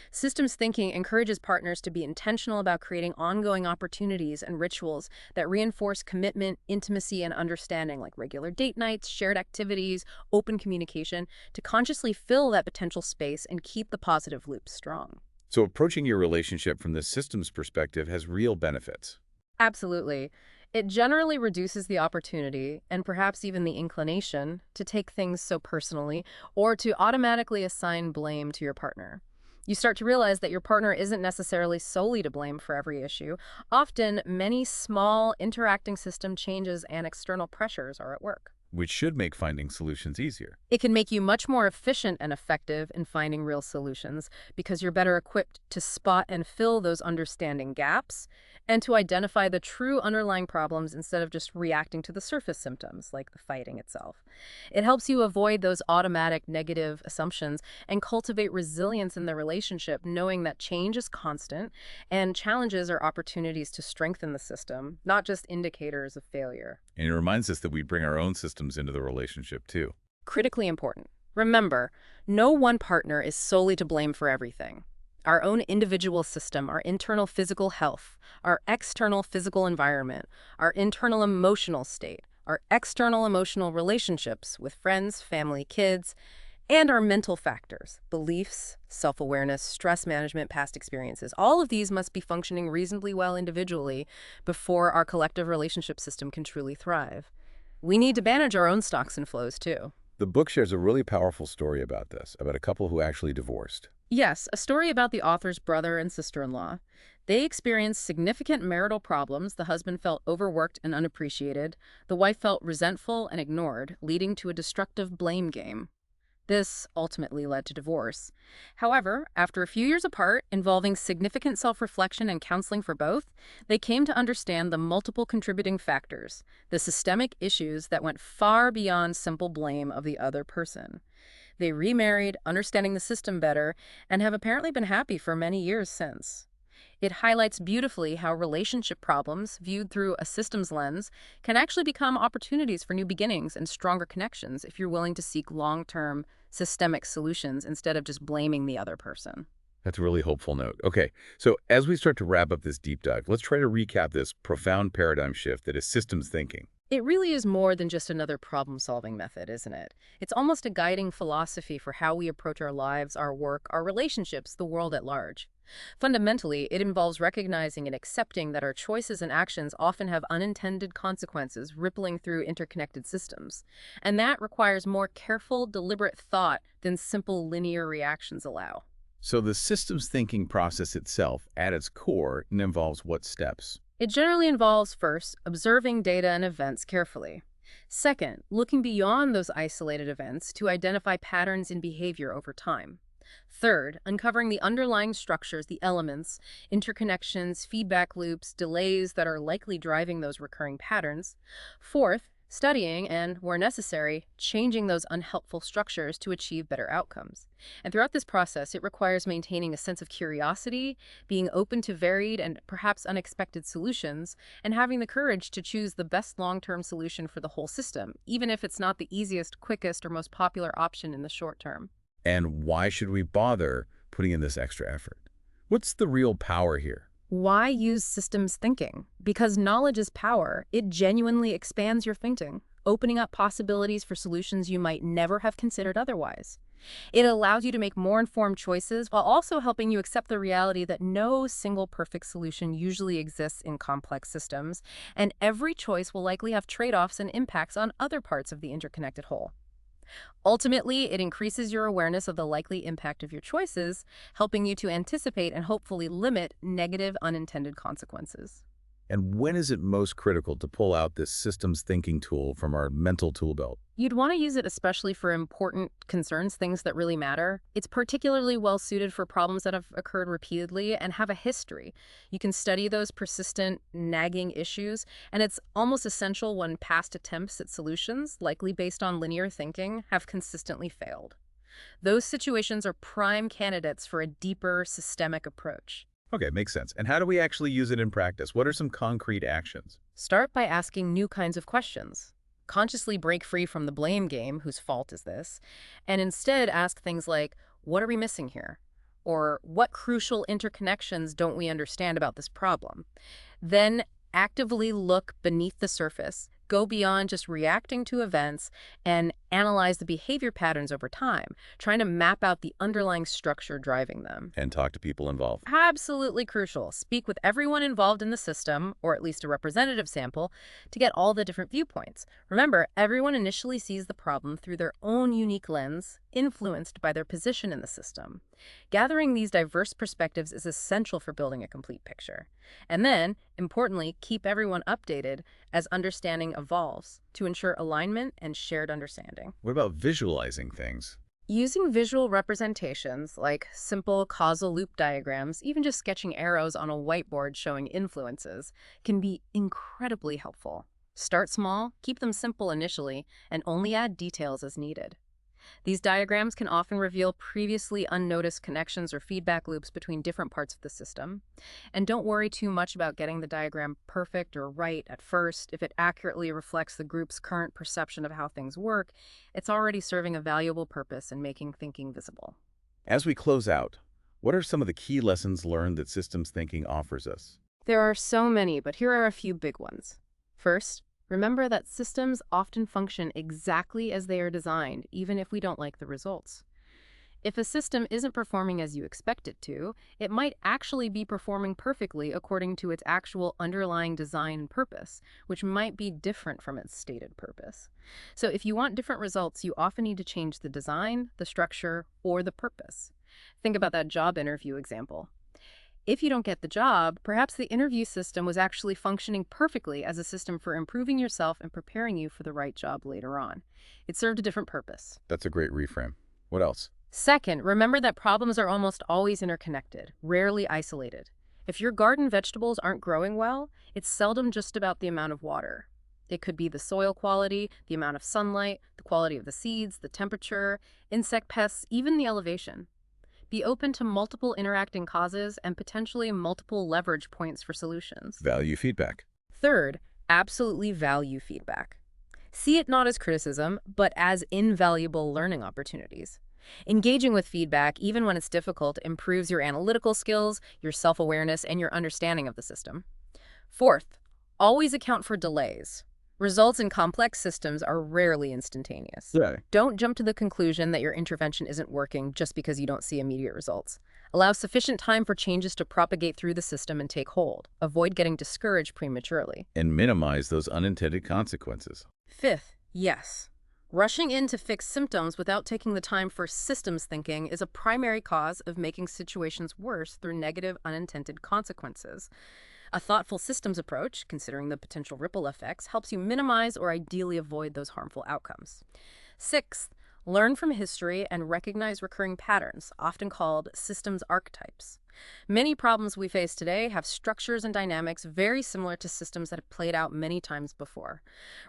Systems thinking encourages partners to be intentional about creating ongoing opportunities and rituals that reinforce commitment, intimacy, and understanding, like regular date nights, shared activities, open communication, to consciously fill that potential space and keep the positive loop strong. So approaching your relationship from the systems perspective has real benefits. Absolutely. It generally reduces the opportunity, and perhaps even the inclination, to take things so personally or to automatically assign blame to your partner. You start to realize that your partner isn't necessarily solely to blame for every issue. Often, many small interacting system changes and external pressures are at work. Which should make finding solutions easier. It can make you much more efficient and effective in finding real solutions because you're better equipped to spot and fill those understanding gaps and to identify the true underlying problems instead of just reacting to the surface symptoms, like the fighting itself. It helps you avoid those automatic negative assumptions and cultivate resilience in the relationship, knowing that change is constant and challenges are opportunities to strengthen the system, not just indicators of failure. And it reminds us that we bring our own systems into the relationship too. Critically important. Remember, no one partner is solely to blame for everything. Our own individual system, our internal physical health, our external physical environment, our internal emotional state, our external emotional relationships with friends, family, kids, and our mental factors, beliefs, self-awareness, stress management, past experiences. All of these must be functioning reasonably well individually before our collective relationship system can truly thrive. We need to manage our own stocks and flows, too. The book shares a really powerful story about this, about a couple who actually divorced. Yes, a story about the author's brother and sister-in-law. They experienced significant marital problems. The husband felt overworked and unappreciated. The wife felt resentful and ignored, leading to a destructive blame game. This ultimately led to divorce. However, after a few years apart, involving significant self-reflection and counseling for both, they came to understand the multiple contributing factors, the systemic issues that went far beyond simple blame of the other person. They remarried, understanding the system better, and have apparently been happy for many years since. It highlights beautifully how relationship problems, viewed through a systems lens, can actually become opportunities for new beginnings and stronger connections if you're willing to seek long-term, systemic solutions instead of just blaming the other person. That's a really hopeful note. Okay, so as we start to wrap up this deep dive, let's try to recap this profound paradigm shift that is systems thinking. It really is more than just another problem-solving method, isn't it? It's almost a guiding philosophy for how we approach our lives, our work, our relationships, the world at large. Fundamentally, it involves recognizing and accepting that our choices and actions often have unintended consequences rippling through interconnected systems. And that requires more careful, deliberate thought than simple linear reactions allow. So the systems thinking process itself, at its core, involves what steps? It generally involves, first, observing data and events carefully. Second, looking beyond those isolated events to identify patterns in behavior over time. Third, uncovering the underlying structures, the elements, interconnections, feedback loops, delays that are likely driving those recurring patterns. Fourth, studying and, where necessary, changing those unhelpful structures to achieve better outcomes. And throughout this process, it requires maintaining a sense of curiosity, being open to varied and perhaps unexpected solutions, and having the courage to choose the best long-term solution for the whole system, even if it's not the easiest, quickest, or most popular option in the short term. And why should we bother putting in this extra effort? What's the real power here? Why use systems thinking? Because knowledge is power. It genuinely expands your thinking, opening up possibilities for solutions you might never have considered otherwise. It allows you to make more informed choices while also helping you accept the reality that no single perfect solution usually exists in complex systems, and every choice will likely have trade-offs and impacts on other parts of the interconnected whole. Ultimately, it increases your awareness of the likely impact of your choices, helping you to anticipate and hopefully limit negative unintended consequences. And when is it most critical to pull out this systems thinking tool from our mental tool belt? You'd want to use it especially for important concerns, things that really matter. It's particularly well suited for problems that have occurred repeatedly and have a history. You can study those persistent, nagging issues, and it's almost essential when past attempts at solutions, likely based on linear thinking, have consistently failed. Those situations are prime candidates for a deeper, systemic approach. Okay, makes sense. And how do we actually use it in practice? What are some concrete actions? Start by asking new kinds of questions. Consciously break free from the blame game, whose fault is this, and instead ask things like, what are we missing here? Or what crucial interconnections don't we understand about this problem? Then actively look beneath the surface, go beyond just reacting to events, and analyze the behavior patterns over time, trying to map out the underlying structure driving them. And talk to people involved. Absolutely crucial. Speak with everyone involved in the system, or at least a representative sample, to get all the different viewpoints. Remember, everyone initially sees the problem through their own unique lens, influenced by their position in the system. Gathering these diverse perspectives is essential for building a complete picture. And then, importantly, keep everyone updated as understanding evolves to ensure alignment and shared understanding. What about visualizing things? Using visual representations like simple causal loop diagrams, even just sketching arrows on a whiteboard showing influences, can be incredibly helpful. Start small, keep them simple initially, and only add details as needed. These diagrams can often reveal previously unnoticed connections or feedback loops between different parts of the system. And don't worry too much about getting the diagram perfect or right at first. If it accurately reflects the group's current perception of how things work, it's already serving a valuable purpose in making thinking visible. As we close out, what are some of the key lessons learned that systems thinking offers us? There are so many, but here are a few big ones. First, remember that systems often function exactly as they are designed, even if we don't like the results. If a system isn't performing as you expect it to, it might actually be performing perfectly according to its actual underlying design and purpose, which might be different from its stated purpose. So if you want different results, you often need to change the design, the structure, or the purpose. Think about that job interview example. If you don't get the job, perhaps the interview system was actually functioning perfectly as a system for improving yourself and preparing you for the right job later on. It served a different purpose. That's a great reframe. What else? Second, remember that problems are almost always interconnected, rarely isolated. If your garden vegetables aren't growing well, it's seldom just about the amount of water. It could be the soil quality, the amount of sunlight, the quality of the seeds, the temperature, insect pests, even the elevation. Be open to multiple interacting causes and potentially multiple leverage points for solutions. Value feedback. Third, absolutely value feedback. See it not as criticism, but as invaluable learning opportunities. Engaging with feedback, even when it's difficult, improves your analytical skills, your self-awareness, and your understanding of the system. Fourth, always account for delays. Results in complex systems are rarely instantaneous. Yeah. Don't jump to the conclusion that your intervention isn't working just because you don't see immediate results. Allow sufficient time for changes to propagate through the system and take hold. Avoid getting discouraged prematurely. And minimize those unintended consequences. Fifth, yes. Rushing in to fix symptoms without taking the time for systems thinking is a primary cause of making situations worse through negative unintended consequences. A thoughtful systems approach, considering the potential ripple effects, helps you minimize or ideally avoid those harmful outcomes. Sixth, learn from history and recognize recurring patterns, often called systems archetypes. Many problems we face today have structures and dynamics very similar to systems that have played out many times before.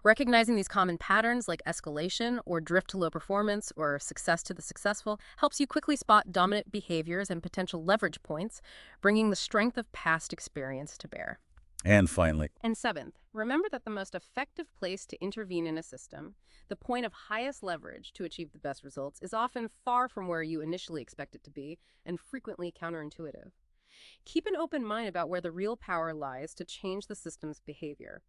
Recognizing these common patterns like escalation or drift to low performance or success to the successful helps you quickly spot dominant behaviors and potential leverage points, bringing the strength of past experience to bear. And finally, And seventh, remember that the most effective place to intervene in a system, the point of highest leverage to achieve the best results, is often far from where you initially expect it to be and frequently counterintuitive. Keep an open mind about where the real power lies to change the system's behavior.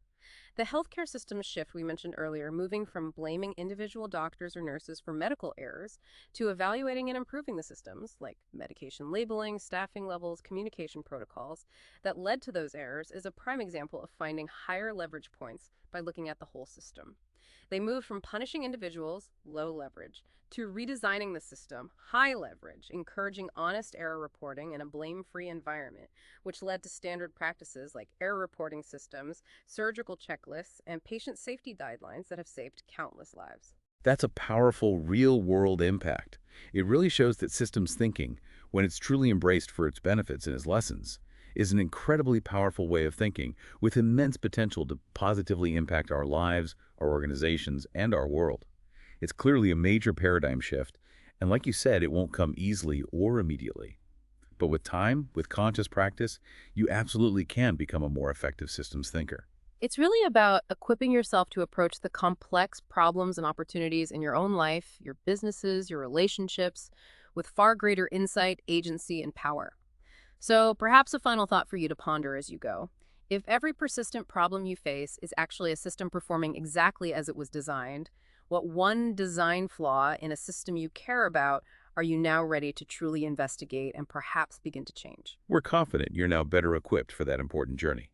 The healthcare system shift we mentioned earlier, moving from blaming individual doctors or nurses for medical errors to evaluating and improving the systems, like medication labeling, staffing levels, communication protocols, that led to those errors, is a prime example of finding higher leverage points by looking at the whole system. They moved from punishing individuals, low leverage, to redesigning the system, high leverage, encouraging honest error reporting and a blame-free environment, which led to standard practices like error reporting systems, surgical checklists, and patient safety guidelines that have saved countless lives. that's a powerful real-world impact. It really shows that systems thinking, when it's truly embraced for its benefits and its lessons, is an incredibly powerful way of thinking with immense potential to positively impact our lives, our organizations, and our world. It's clearly a major paradigm shift, and like you said, it won't come easily or immediately. But with time, with conscious practice, you absolutely can become a more effective systems thinker. It's really about equipping yourself to approach the complex problems and opportunities in your own life, your businesses, your relationships, with far greater insight, agency, and power. So perhaps a final thought for you to ponder as you go. If every persistent problem you face is actually a system performing exactly as it was designed, what one design flaw in a system you care about are you now ready to truly investigate and perhaps begin to change? We're confident you're now better equipped for that important journey.